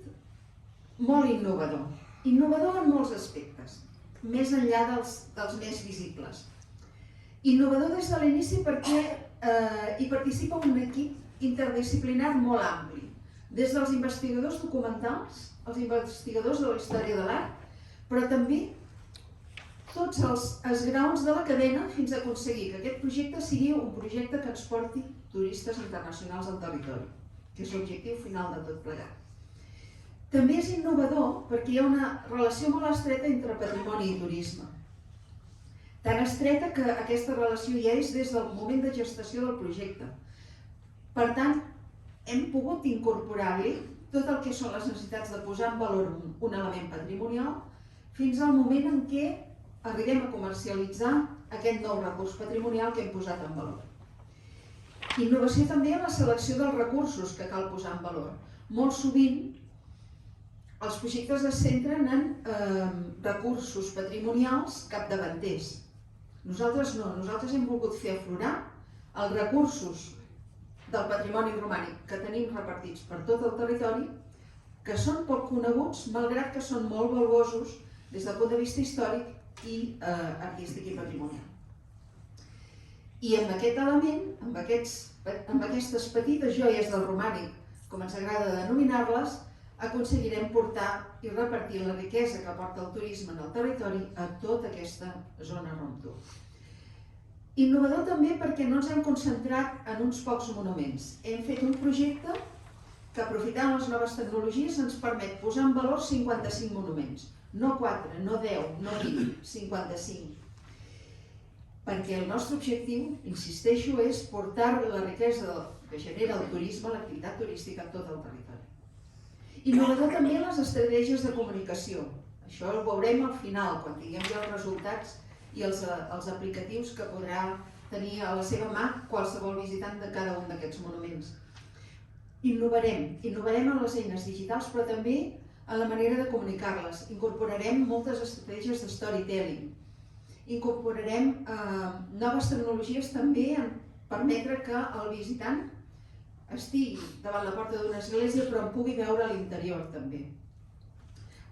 molt innovador. Innovador en molts aspectes, més enllà dels més visibles. Innovador des de l'inici perquè hi participa un equip interdisciplinar molt ampli, des dels investigadors documentals, els investigadors de la història de l'art, però també tots els esgraons de la cadena fins a aconseguir que aquest projecte sigui un projecte que ens porti turistes internacionals al territori, que és l'objectiu final de tot plegat. També és innovador perquè hi ha una relació molt estreta entre patrimoni i turisme. Tan estreta que aquesta relació ja és des del moment de gestació del projecte. Per tant, hem pogut incorporar-hi tot el que són les necessitats de posar en valor un element patrimonial fins al moment en què arribem a comercialitzar aquest nou recurs patrimonial que hem posat en valor. Innovació també en la selecció dels recursos que cal posar en valor. Molt sovint els projectes es centren en recursos patrimonials capdavanters. Nosaltres no, nosaltres hem volgut fer aflorar els recursos del patrimoni romànic que tenim repartits per tot el territori, que són poc coneguts, malgrat que són molt valuosos des del punt de vista històric i artístic i patrimonial. I amb aquest element, amb aquestes petites joies del romànic, com ens agrada denominar-les, aconseguirem portar i repartir la riquesa que aporta el turisme en el territori a tota aquesta zona Rom Tour. Innovador també perquè no ens hem concentrat en uns pocs monuments. Hem fet un projecte que, aprofitant les noves tecnologies, ens permet posar en valor 55 monuments. No 4, no 10, no 20, 55. Perquè el nostre objectiu, insisteixo, és portar la riquesa que genera el turisme, l'activitat turística a tot el territori. Innovador també en les estratègies de comunicació. Això ho veurem al final, quan tinguem ja els resultats i els aplicatius que podrà tenir a la seva mà qualsevol visitant de cada un d'aquests monuments. Innovarem en les eines digitals, però també en la manera de comunicar-les. Incorporarem moltes estratègies de storytelling. Incorporarem noves tecnologies també en permetre que el visitant estigui davant la porta d'una església però en pugui veure a l'interior també.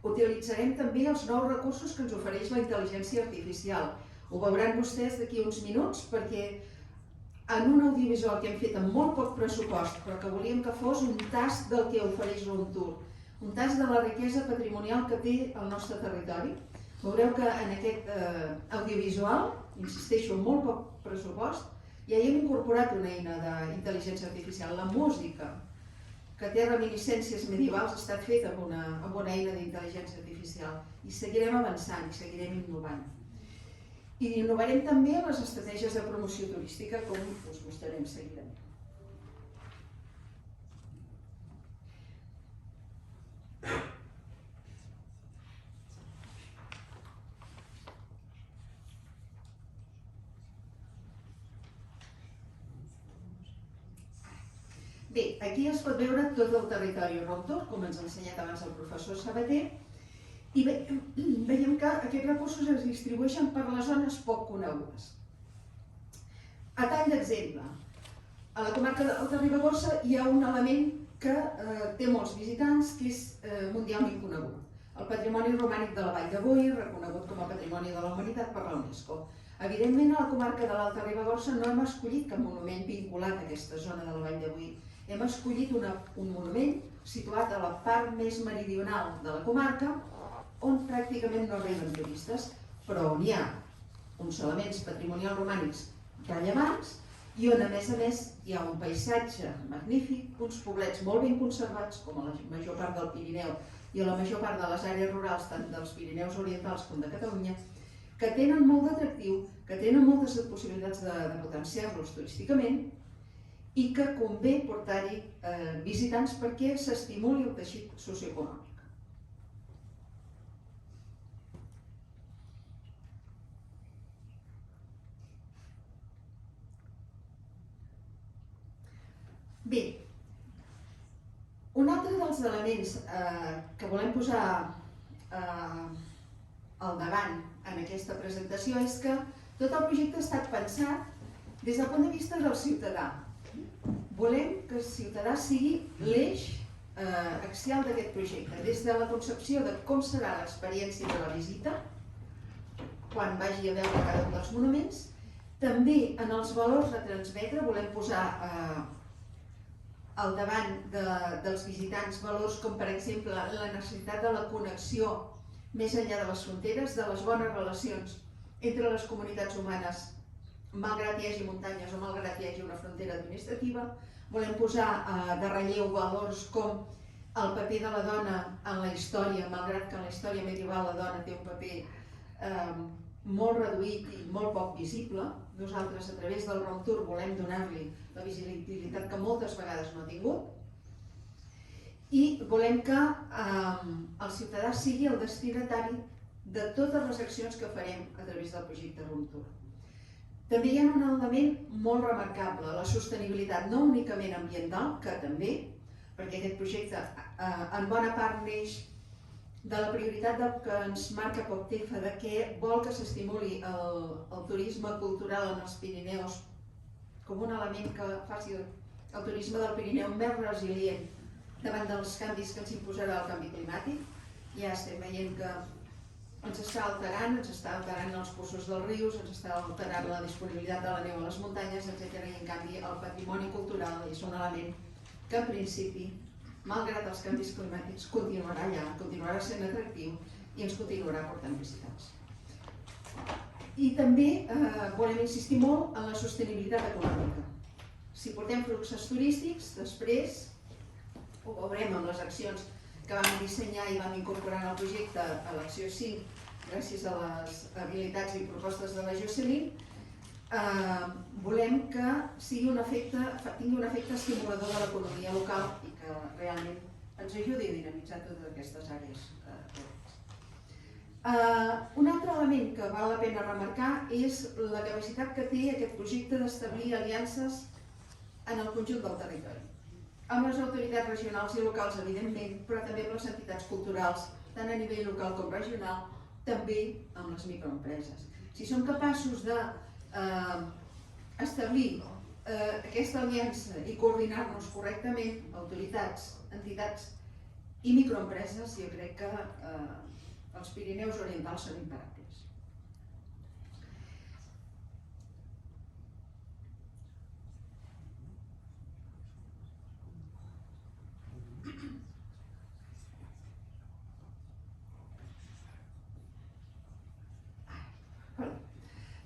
Utilitzarem també els nous recursos que ens ofereix la intel·ligència artificial. Ho veuran vostès d'aquí uns minuts perquè en un audiovisual que hem fet amb molt poc pressupost però que volíem que fos un tast del que ofereix Rom Tour, un tast de la riquesa patrimonial que té el nostre territori. Veureu que en aquest audiovisual, insisteixo, amb molt poc pressupost, ja hi hem incorporat una eina d'intel·ligència artificial. La música, que té reminiscències medievals, ha estat feta amb una eina d'intel·ligència artificial. I seguirem avançant, i seguirem innovant. I innovarem també en les estratègies de promoció turística, com us mostrarem seguidament. Bé, aquí es pot veure tot el territori Rom Tour, com ens ha ensenyat abans el professor Sabater, i veiem que aquests recursos es distribueixen per les zones poc conegudes. A tall d'exemple, a la comarca d'Alta Ribagorça hi ha un element que té molts visitants, que és mundialment conegut. El patrimoni romànic de la Vall de Boí, reconegut com a Patrimoni de la Humanitat per la UNESCO. Evidentment, a la comarca de l'Alta Ribagorça no hem escollit cap monument vinculat a aquesta zona de la Vall de Boí. Hem escollit un monument situat a la part més meridional de la comarca, on pràcticament no arriben turistes, però on hi ha uns elements patrimonials romànics rellevants i on a més hi ha un paisatge magnífic, uns poblets molt ben conservats, com a la major part del Pirineu i a la major part de les àrees rurals, tant dels Pirineus orientals com de Catalunya, que tenen molt d'atractiu, que tenen moltes possibilitats de potenciar-los turísticament i que convé portar-hi visitants perquè s'estimuli el teixit socioeconòmic. Bé, un altre dels elements que volem posar al davant en aquesta presentació és que tot el projecte ha estat pensat des del punt de vista del ciutadà. Volem que el ciutadà sigui l'eix axial d'aquest projecte, des de la concepció de com serà l'experiència de la visita, quan vagi a veure cada un dels monuments, també en els valors a transmetre volem posar al davant dels visitants valors com, per exemple, la necessitat de la connexió més enllà de les fronteres, de les bones relacions entre les comunitats humanes, malgrat hi hagi muntanyes o malgrat hi hagi una frontera administrativa. Volem posar de relleu valors com el paper de la dona en la història, malgrat que en la història medieval la dona té un paper molt reduït i molt poc visible. Nosaltres, a través del Round Tour, volem donar-li la visibilitat que moltes vegades no ha tingut i volem que el ciutadà sigui el destinatari de totes les accions que farem a través del projecte Round Tour. També hi ha un element molt remarcable, la sostenibilitat, no únicament ambiental, que també, perquè aquest projecte en bona part neix de la prioritat que ens marca POCTEFA, de què vol que s'estimuli el turisme cultural en els Pirineus com un element que faci el turisme del Pirineu més resilient davant dels canvis que ens imposarà el canvi climàtic. Ja estem veient que ens està alterant els cursos dels rius, ens està alterant la disponibilitat de la neu a les muntanyes, etc. I en canvi el patrimoni cultural és un element que en principi, malgrat els canvis climàtics, continuarà allà, continuarà sent atractiu i ens continuarà portant visitants. I també volem insistir molt en la sostenibilitat econòmica. Si portem fluxos turístics, després ho veurem amb les accions que vam dissenyar i vam incorporar en el projecte a l'acció 5, gràcies a les habilitats i propostes de la Jocelyn, volem que tingui un efecte estimulador de l'economia local i que realment ens ajudi a dinamitzar totes aquestes àrees. Un altre element que val la pena remarcar és la capacitat que té aquest projecte d'establir aliances en el conjunt del territori. Amb les autoritats regionals i locals, evidentment, però també amb les entitats culturals, tant a nivell local com regional, també amb les microempreses. Si som capaços de establir aquesta aliança i coordinar-nos correctament, autoritats, entitats i microempreses, jo crec que els Pirineus orientals són imparables.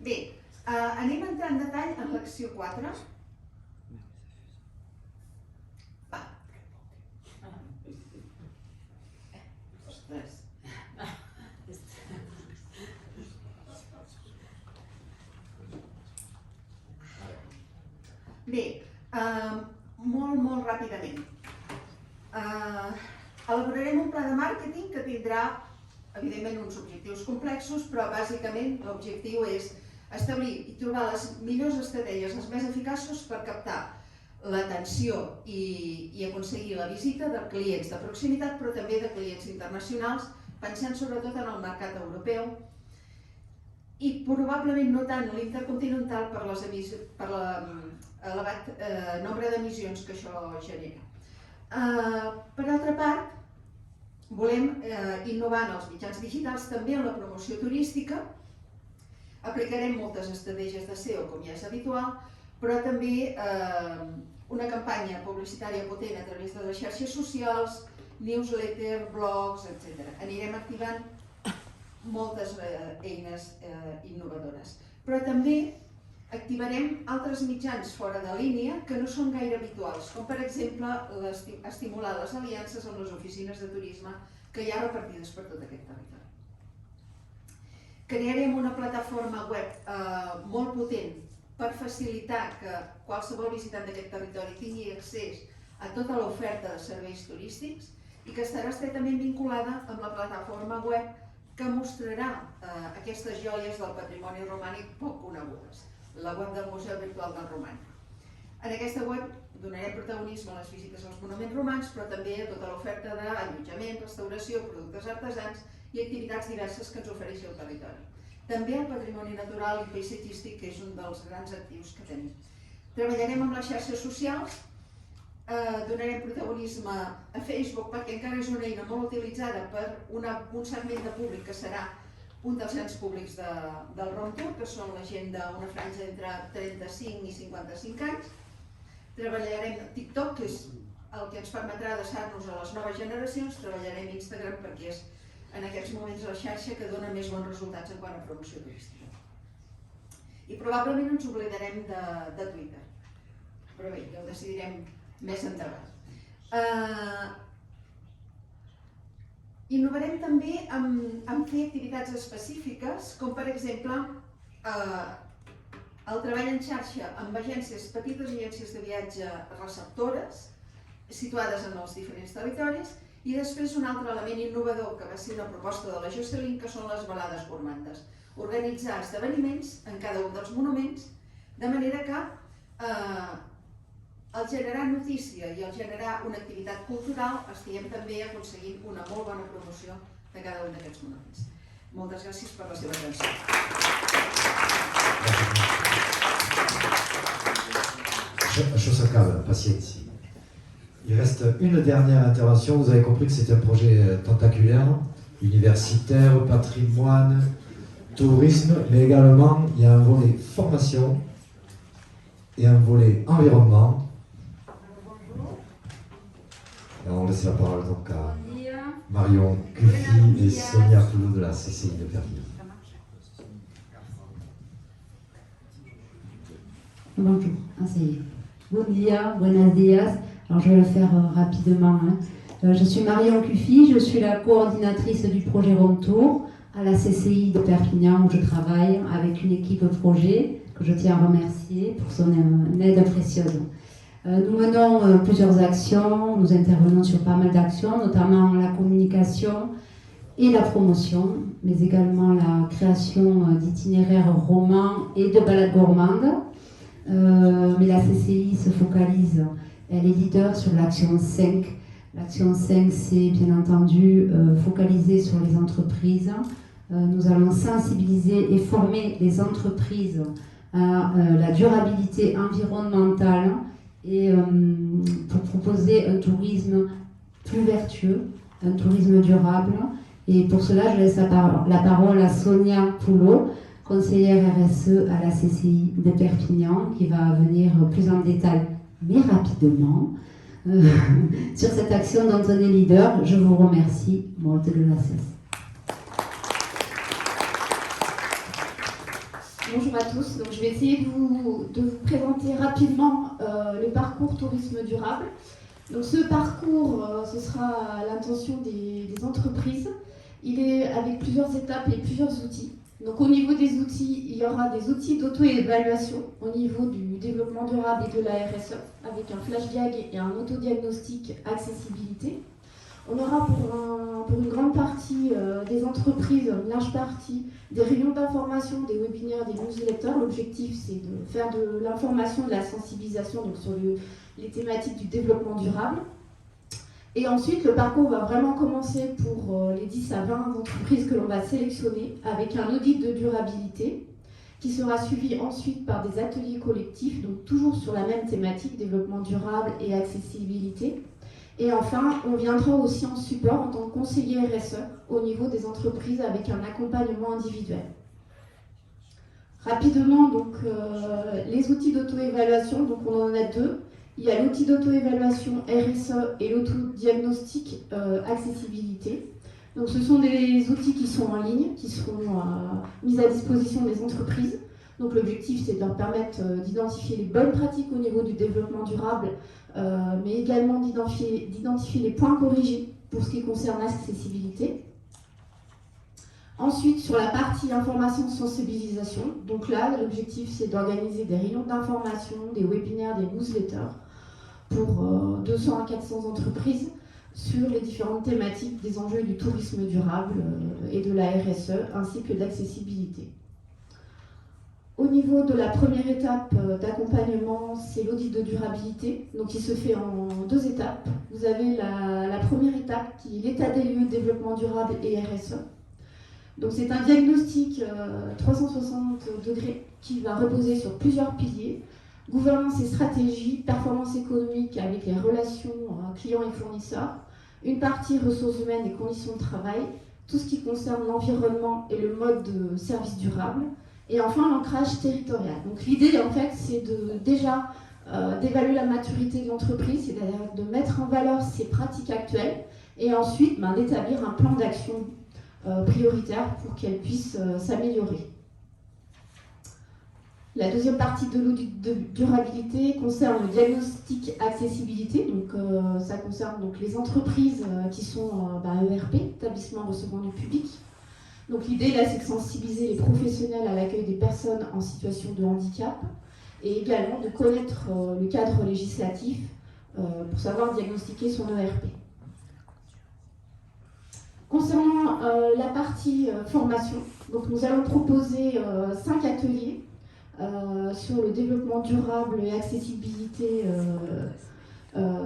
Bé, anem a entrar en detall en l'acció 4. Ostres. Bé, molt ràpidament. Elaborarem un pla de màrqueting que tindrà, evidentment, uns objectius complexos, però bàsicament l'objectiu és establir i trobar les millors estratègies, les més eficaços per captar l'atenció i aconseguir la visita de clients de proximitat, però també de clients internacionals, pensant sobretot en el mercat europeu i probablement no tant l'intercontinental per l'elevat nombre d'emissions que això genera. Per altra part, volem innovar en els mitjans digitals, també en la promoció turística. Aplicarem moltes estratègies de SEO, com ja és habitual, però també una campanya publicitària potent a través de les xarxes socials, newsletter, blogs, etc. Anirem activant moltes eines innovadores. Però també activarem altres mitjans fora de línia que no són gaire habituals, com per exemple estimular les aliances amb les oficines de turisme que hi ha repartides per tot aquest territori. Crearem una plataforma web molt potent per facilitar que qualsevol visitant d'aquest territori tingui accés a tota l'oferta de serveis turístics i que estarà estretament vinculada amb la plataforma web que mostrarà aquestes joies del patrimoni romànic poc conegudes, la web del Museu Virtual del Romànic. En aquesta web donarem protagonisme a les visites als monuments romans, però també a tota l'oferta d'allotjament, restauració, productes artesans i activitats diverses que ens ofereixi el territori. També el patrimoni natural i paisatgístic, que és un dels grans actius que tenim. Treballarem amb les xarxes socials, donarem protagonisme a Facebook perquè encara és una eina molt utilitzada per un segment de públic que serà un dels grans públics del Rom Tour, que són la gent d'una franja entre 35 i 55 anys. Treballarem TikTok, que és el que ens permetrà adreçar-nos a les noves generacions. Treballarem Instagram perquè és en aquests moments la xarxa que dona més bons resultats en quant a promoció turística. I probablement ens oblidarem de Twitter, però bé, ja ho decidirem més endavant. Innovarem també en fer activitats específiques, com per exemple el treball en xarxa amb petites agències de viatge receptores situades en els diferents territoris i després un altre element innovador que va ser una proposta de la Jocelyn, que són les balades gourmandes. Organitzar esdeveniments en cada un dels monuments de manera que al generar notícia i al generar una activitat cultural estiguem també aconseguint una molt bona promoció de cada un d'aquests monuments. Moltes gràcies per la seva atenció. Això s'acaba, paciència. Il reste une dernière intervention. Vous avez compris que c'est un projet tentaculaire, universitaire, patrimoine, tourisme, mais également il y a un volet formation et un volet environnement. Et on laisse la parole donc à Marion Cuffy et Sonia Poulou de la CCI de Perpignan. Bonjour, bon dia, buenos días. Alors je vais le faire rapidement. Je suis Marion Cuffy, je suis la coordinatrice du projet Rom Tour à la CCI de Perpignan où je travaille avec une équipe projet que je tiens à remercier pour son aide précieuse. Nous menons plusieurs actions, nous intervenons sur pas mal d'actions, notamment la communication et la promotion, mais également la création d'itinéraires romans et de balades gourmandes. Mais la CCI se focalise, elle est leader sur l'action 5. L'action 5, c'est bien entendu focalisé sur les entreprises. Nous allons sensibiliser et former les entreprises à la durabilité environnementale et pour proposer un tourisme plus vertueux, un tourisme durable. Et pour cela, je laisse la parole à Sonia Poulot, conseillère RSE à la CCI de Perpignan, qui va venir plus en détail, mais rapidement, sur cette action dont on est leader. Je vous remercie. Molte gracias. Bonjour à tous, donc je vais essayer de vous présenter rapidement le parcours tourisme durable. Donc ce parcours, ce sera l'intention des entreprises. Il est avec plusieurs étapes et plusieurs outils. Donc au niveau des outils, il y aura des outils d'auto-évaluation au niveau du développement durable et de la RSE, avec un flash diag et un autodiagnostic accessibilité. On aura pour une grande partie des entreprises, une large partie, des réunions d'information, des webinaires, des newsletters. L'objectif, c'est de faire de l'information, de la sensibilisation donc sur les thématiques du développement durable. Et ensuite, le parcours va vraiment commencer pour les 10 à 20 entreprises que l'on va sélectionner avec un audit de durabilité qui sera suivi ensuite par des ateliers collectifs, donc toujours sur la même thématique, développement durable et accessibilité. Et enfin, on viendra aussi en support en tant que conseiller RSE au niveau des entreprises avec un accompagnement individuel. Rapidement, donc, les outils d'auto-évaluation, donc on en a deux. Il y a l'outil d'auto-évaluation RSE et l'autodiagnostic accessibilité. Donc ce sont des outils qui sont en ligne, qui seront mis à disposition des entreprises. Donc l'objectif, c'est de leur permettre d'identifier les bonnes pratiques au niveau du développement durable, mais également d'identifier les points corrigés pour ce qui concerne l'accessibilité. Ensuite, sur la partie information-sensibilisation, donc là, l'objectif, c'est d'organiser des réunions d'information, des webinaires, des newsletters pour 200 à 400 entreprises sur les différentes thématiques des enjeux du tourisme durable et de la RSE, ainsi que de l'accessibilité. Au niveau de la première étape d'accompagnement, c'est l'audit de durabilité, donc il se fait en 2 étapes. Vous avez la première étape qui est l'état des lieux de développement durable et RSE. Donc c'est un diagnostic 360 degrés qui va reposer sur plusieurs piliers: gouvernance et stratégie, performance économique avec les relations clients et fournisseurs, une partie ressources humaines et conditions de travail, tout ce qui concerne l'environnement et le mode de service durable, et enfin l'ancrage territorial. Donc l'idée en fait c'est d'évaluer la maturité de l'entreprise, c'est-à-dire de mettre en valeur ses pratiques actuelles et ensuite d'établir un plan d'action prioritaire pour qu'elle puisse s'améliorer. La deuxième partie de l'audit de durabilité concerne le diagnostic accessibilité. Donc, ça concerne donc les entreprises qui sont ERP, établissements recevant du public. Donc l'idée là, c'est de sensibiliser les professionnels à l'accueil des personnes en situation de handicap et également de connaître le cadre législatif pour savoir diagnostiquer son ERP. Concernant la partie formation, donc nous allons proposer 5 ateliers sur le développement durable et accessibilité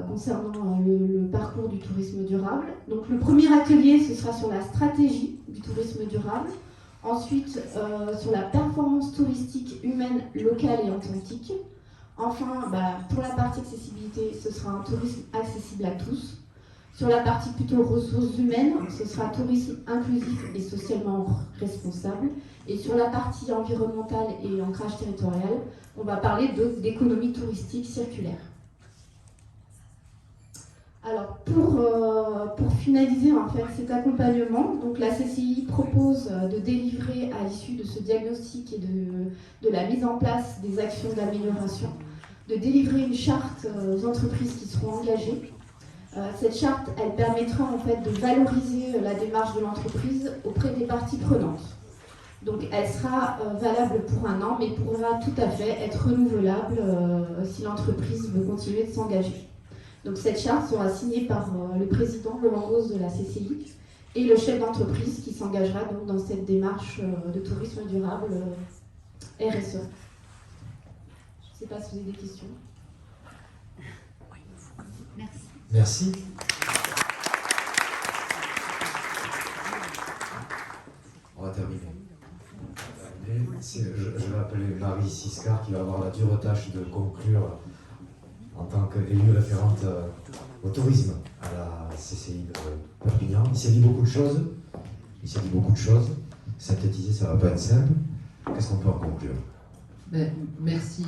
concernant le parcours du tourisme durable. Donc le premier atelier, ce sera sur la stratégie du tourisme durable. Ensuite, sur la performance touristique humaine, locale et authentique. Enfin, pour la partie accessibilité, ce sera un tourisme accessible à tous. Sur la partie plutôt ressources humaines, ce sera tourisme inclusif et socialement responsable. Et sur la partie environnementale et ancrage territorial, on va parler d'économie touristique circulaire. Alors pour finaliser en fait cet accompagnement, donc la CCI propose de délivrer à l'issue de ce diagnostic et de la mise en place des actions d'amélioration, de délivrer une charte aux entreprises qui seront engagées. Cette charte, elle permettra en fait de valoriser la démarche de l'entreprise auprès des parties prenantes. Donc elle sera valable pour 1 an, mais pourra tout à fait être renouvelable si l'entreprise veut continuer de s'engager. Donc cette charte sera signée par le président Laurent Rose de la CCI et le chef d'entreprise qui s'engagera donc dans cette démarche de tourisme durable RSE. Je ne sais pas si vous avez des questions. Merci. Merci. On va terminer. Je vais appeler Marie Siscar qui va avoir la dure tâche de conclure en tant qu'élue référente au tourisme à la CCI de Perpignan. Il s'est dit beaucoup de choses. Synthétiser, ça ne va pas être simple. Qu'est-ce qu'on peut en conclure? Merci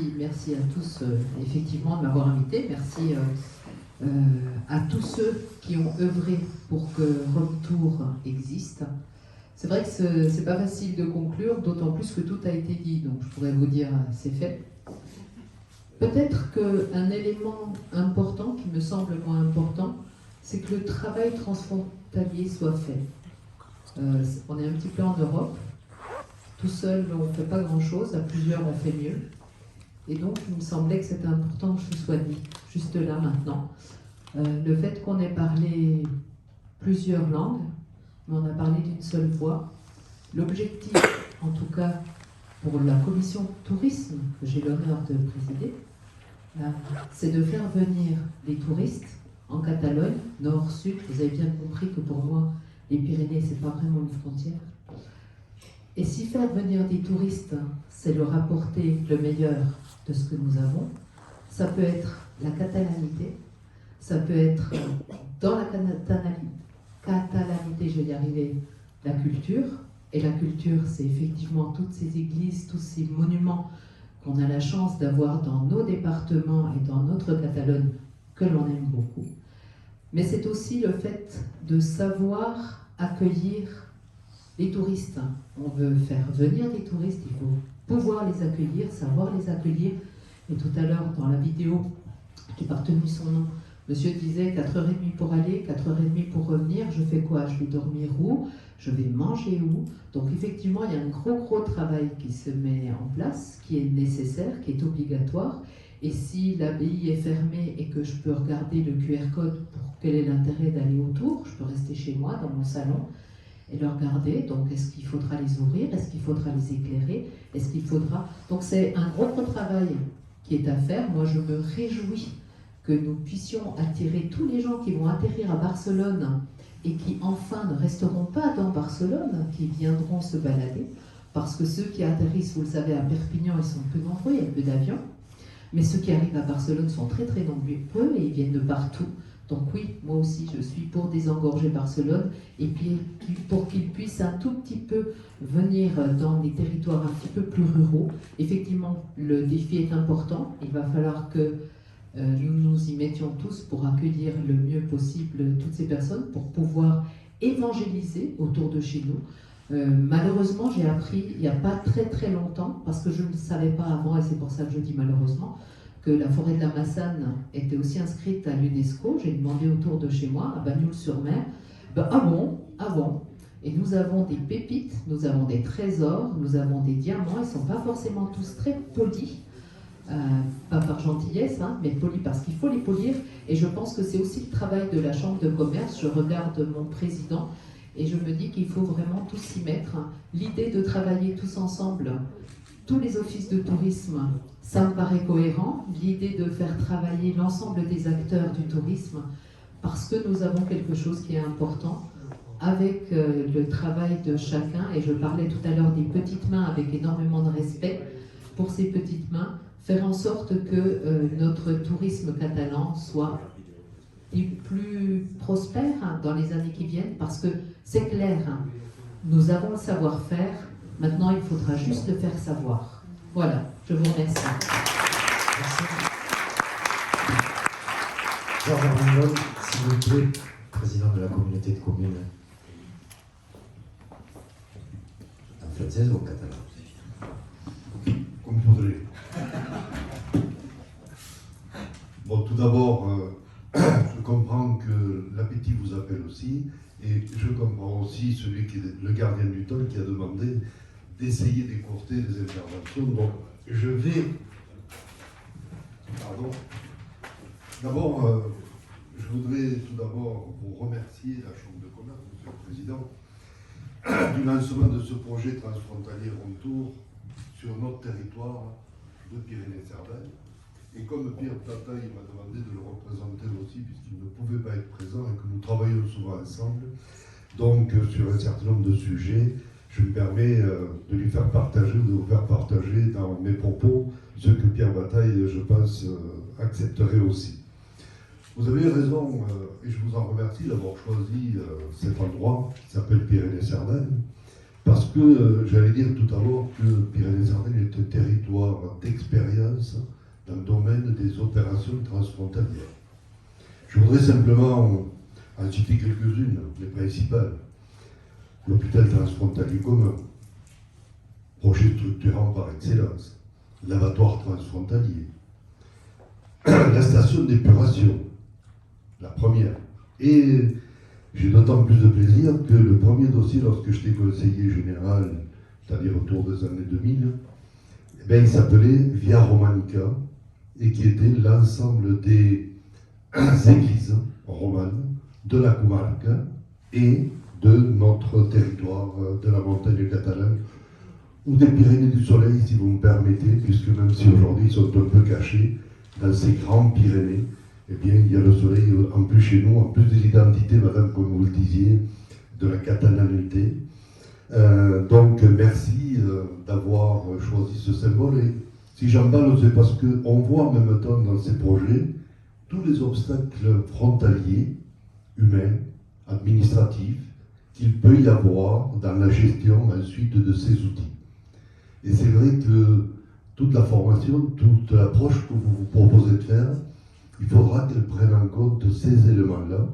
à tous effectivement de m'avoir invité. Merci à tous ceux qui ont œuvré pour que Retour existe. C'est vrai que c'est pas facile de conclure, d'autant plus que tout a été dit, donc je pourrais vous dire c'est fait. Peut-être qu'un élément important, qui me semble moins important, c'est que le travail transfrontalier soit fait. On est un petit peu en Europe, tout seul on ne fait pas grand-chose, à plusieurs on fait mieux. Et donc il me semblait que c'était important que je sois dit, juste là maintenant. Le fait qu'on ait parlé plusieurs langues, mais on a parlé d'une seule voix. L'objectif, en tout cas pour la commission tourisme que j'ai l'honneur de présider, c'est de faire venir les touristes en Catalogne, nord, sud. Vous avez bien compris que pour moi, les Pyrénées, c'est pas vraiment une frontière. Et si faire venir des touristes, c'est leur apporter le meilleur de ce que nous avons, ça peut être la catalanité, ça peut être dans la catalanité, je vais y arriver, la culture. Et la culture, c'est effectivement toutes ces églises, tous ces monuments qu'on a la chance d'avoir dans nos départements et dans notre Catalogne, que l'on aime beaucoup. Mais c'est aussi le fait de savoir accueillir les touristes. On veut faire venir des touristes, il faut pouvoir les accueillir, savoir les accueillir. Et tout à l'heure, dans la vidéo, qui n'a pas retenu son nom, monsieur disait 4h30 pour aller, 4h30 pour revenir, je fais quoi? Je vais dormir où? Je vais manger où? Donc effectivement, il y a un gros travail qui se met en place, qui est nécessaire, qui est obligatoire. Et si l'abbaye est fermée et que je peux regarder le QR code pour quel est l'intérêt d'aller autour, je peux rester chez moi, dans mon salon, et le regarder. Donc est-ce qu'il faudra les ouvrir? Est-ce qu'il faudra les éclairer? Est-ce qu'il faudra... Donc c'est un gros travail qui est à faire. Moi, je me réjouis que nous puissions attirer tous les gens qui vont atterrir à Barcelone et qui enfin ne resteront pas dans Barcelone, qui viendront se balader, parce que ceux qui atterrissent, vous le savez, à Perpignan, ils sont peu nombreux, il y a peu d'avions, mais ceux qui arrivent à Barcelone sont très nombreux et ils viennent de partout. Donc oui, moi aussi, je suis pour désengorger Barcelone et puis pour qu'ils puissent un tout petit peu venir dans les territoires un petit peu plus ruraux. Effectivement, le défi est important, il va falloir que nous nous y mettions tous pour accueillir le mieux possible toutes ces personnes, pour pouvoir évangéliser autour de chez nous. Malheureusement, j'ai appris il n'y a pas très longtemps, parce que je ne le savais pas avant, et c'est pour ça que je dis malheureusement, que la forêt de la Massane était aussi inscrite à l'UNESCO. J'ai demandé autour de chez moi, à Bagnols-sur-Mer, ah bon. Et nous avons des pépites, nous avons des trésors, nous avons des diamants, ils ne sont pas forcément tous très polis. Pas par gentillesse, hein, mais polis parce qu'il faut les polir. Et je pense que c'est aussi le travail de la Chambre de commerce. Je regarde mon président et je me dis qu'il faut vraiment tous s'y mettre. L'idée de travailler tous ensemble, tous les offices de tourisme, ça me paraît cohérent. L'idée de faire travailler l'ensemble des acteurs du tourisme, parce que nous avons quelque chose qui est important avec le travail de chacun. Et je parlais tout à l'heure des petites mains avec énormément de respect pour ces petites mains. Faire en sorte que notre tourisme catalan soit plus prospère dans les années qui viennent, parce que c'est clair, nous avons le savoir-faire, maintenant il faudra juste le faire savoir. Voilà, je vous remercie. Merci. Georges Armengol, s'il vous plaît, président de la communauté de communes. En français ou en catalan? Comme vous voudrez. Bon, tout d'abord, je comprends que l'appétit vous appelle aussi, et je comprends aussi celui qui est le gardien du temps qui a demandé d'essayer d'écourter les interventions. Donc, je vais... Pardon. D'abord, je voudrais tout d'abord vous remercier, la Chambre de commerce, Monsieur le Président, du lancement de ce projet transfrontalier Romtour sur notre territoire de Pyrénées-Cerdagne. Et comme Pierre Plataille m'a demandé de le représenter aussi, puisqu'il ne pouvait pas être présent et que nous travaillons souvent ensemble, donc sur un certain nombre de sujets, je me permets de lui faire partager, de vous faire partager dans mes propos ce que Pierre Bataille, je pense, accepterait aussi. Vous avez raison, et je vous en remercie d'avoir choisi cet endroit qui s'appelle Pyrénées-Cerdagne, parce que j'allais dire tout à l'heure que Pyrénées-Cerdagne est un territoire d'expérience dans le domaine des opérations transfrontalières. Je voudrais simplement en citer quelques-unes, les principales. L'hôpital transfrontalier commun, projet structurant par excellence, l'abattoir transfrontalier, la station d'épuration, la première. Et j'ai d'autant plus de plaisir que le premier dossier, lorsque j'étais conseiller général, c'est-à-dire autour des années 2000, eh bien, il s'appelait Via Romanica, et qui était l'ensemble des églises romanes de la comarque et de notre territoire de la montagne catalane, ou des Pyrénées du Soleil, si vous me permettez, puisque même si aujourd'hui ils sont un peu cachés dans ces grandes Pyrénées, eh bien il y a le soleil en plus chez nous, en plus de l'identité, madame, comme vous le disiez, de la catalanité. Donc merci d'avoir choisi ce symbole. Et si j'en parle, c'est parce qu'on voit en même temps dans ces projets tous les obstacles frontaliers, humains, administratifs, qu'il peut y avoir dans la gestion ensuite de ces outils. Et c'est vrai que toute la formation, toute l'approche que vous vous proposez de faire, il faudra qu'elle prenne en compte ces éléments-là,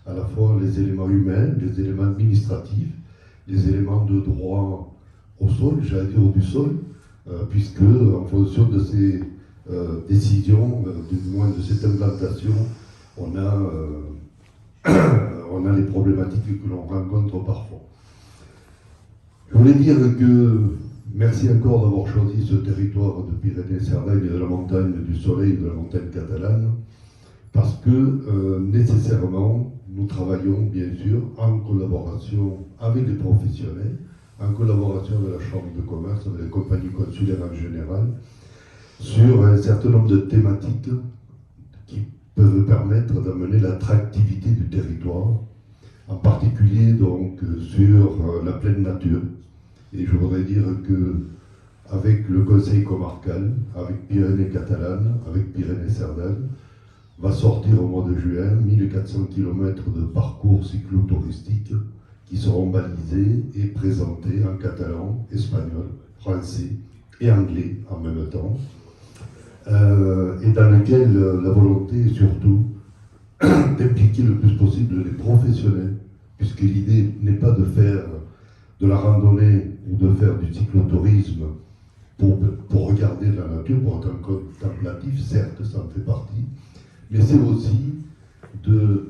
à la fois les éléments humains, les éléments administratifs, les éléments de droit au sol, j'allais dire du sol, puisque en fonction de ces décisions, du moins de cette implantation, on a les problématiques que l'on rencontre parfois. Je voulais dire que merci encore d'avoir choisi ce territoire de Pyrénées-Cerdagne, de la montagne du Soleil, de la montagne catalane, parce que nécessairement, nous travaillons bien sûr en collaboration avec les professionnels, en collaboration avec la Chambre de commerce, avec les compagnies consulaires en général, sur un certain nombre de thématiques qui peuvent permettre d'amener l'attractivité du territoire, en particulier donc sur la pleine nature. Et je voudrais dire que avec le Conseil comarcal, avec Pyrénées catalanes, avec Pyrénées-Cerdagne, va sortir au mois de juin 1400 km de parcours cyclotouristiques qui seront balisés et présentés en catalan, espagnol, français et anglais en même temps, et dans lequel la volonté est surtout d'impliquer le plus possible les professionnels, puisque l'idée n'est pas de faire de la randonnée ou de faire du cyclotourisme pour regarder la nature, pour être un contemplatif, certes, ça en fait partie, mais c'est aussi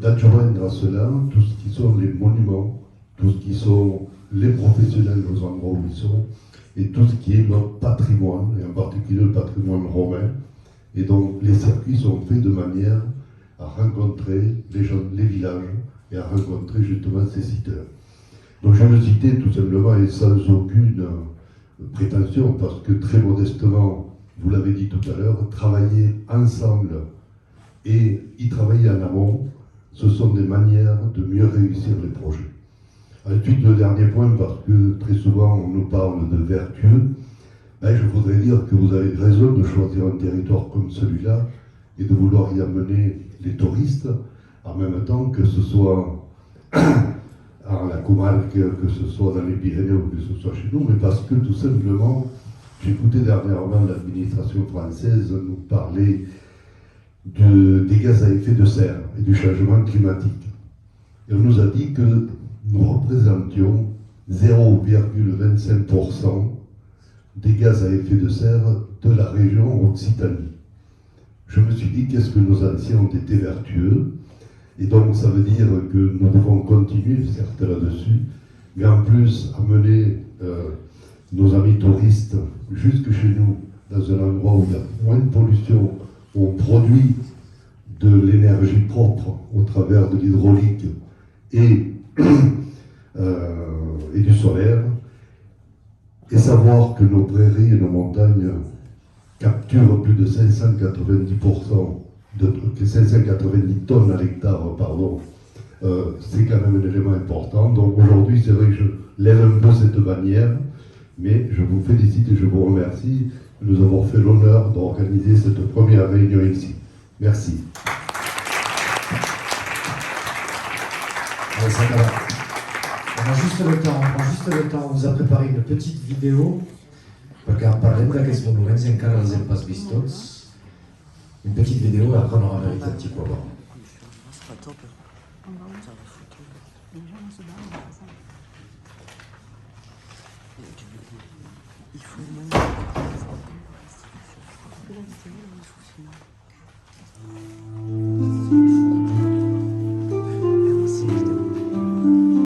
d'adjoindre à cela tout ce qui sont les monuments, tout ce qui sont les professionnels aux endroits où ils sont, et tout ce qui est notre patrimoine, et en particulier le patrimoine romain. Et donc les circuits sont faits de manière à rencontrer les gens, les villages, et à rencontrer justement ces citeurs. Donc je le citais tout simplement et sans aucune prétention, parce que très modestement, vous l'avez dit tout à l'heure, travailler ensemble et y travailler en amont, ce sont des manières de mieux réussir les projets. Ensuite, le dernier point, parce que très souvent on nous parle de vertueux, je voudrais dire que vous avez raison de choisir un territoire comme celui-là et de vouloir y amener les touristes, en même temps que ce soit à la comarque, que ce soit dans les Pyrénées ou que ce soit chez nous, mais parce que tout simplement, j'écoutais dernièrement l'administration française nous parler des gaz à effet de serre et du changement climatique. Et on nous a dit que nous représentions 0,25% des gaz à effet de serre de la région Occitanie. Je me suis dit, qu'est-ce que nos anciens ont été vertueux, et donc ça veut dire que nous devons continuer, certes là-dessus, mais en plus amener nos amis touristes jusque chez nous, dans un endroit où il y a moins de pollution, où on produit de l'énergie propre au travers de l'hydraulique et du solaire, et savoir que nos prairies et nos montagnes capturent plus de 590 tonnes à l'hectare, pardon, c'est quand même un élément important. Donc aujourd'hui, c'est vrai que je lève un peu cette bannière, mais je vous félicite et je vous remercie de nous avoir fait l'honneur d'organiser cette première réunion ici. Merci. Allez, ça va. On a juste le temps, on vous a préparé une petite vidéo, perquè parlem d'aquests monuments i encara els hem pas vist tots. Une petite vidéo et après on aura mérité un petit peu avant. Il faut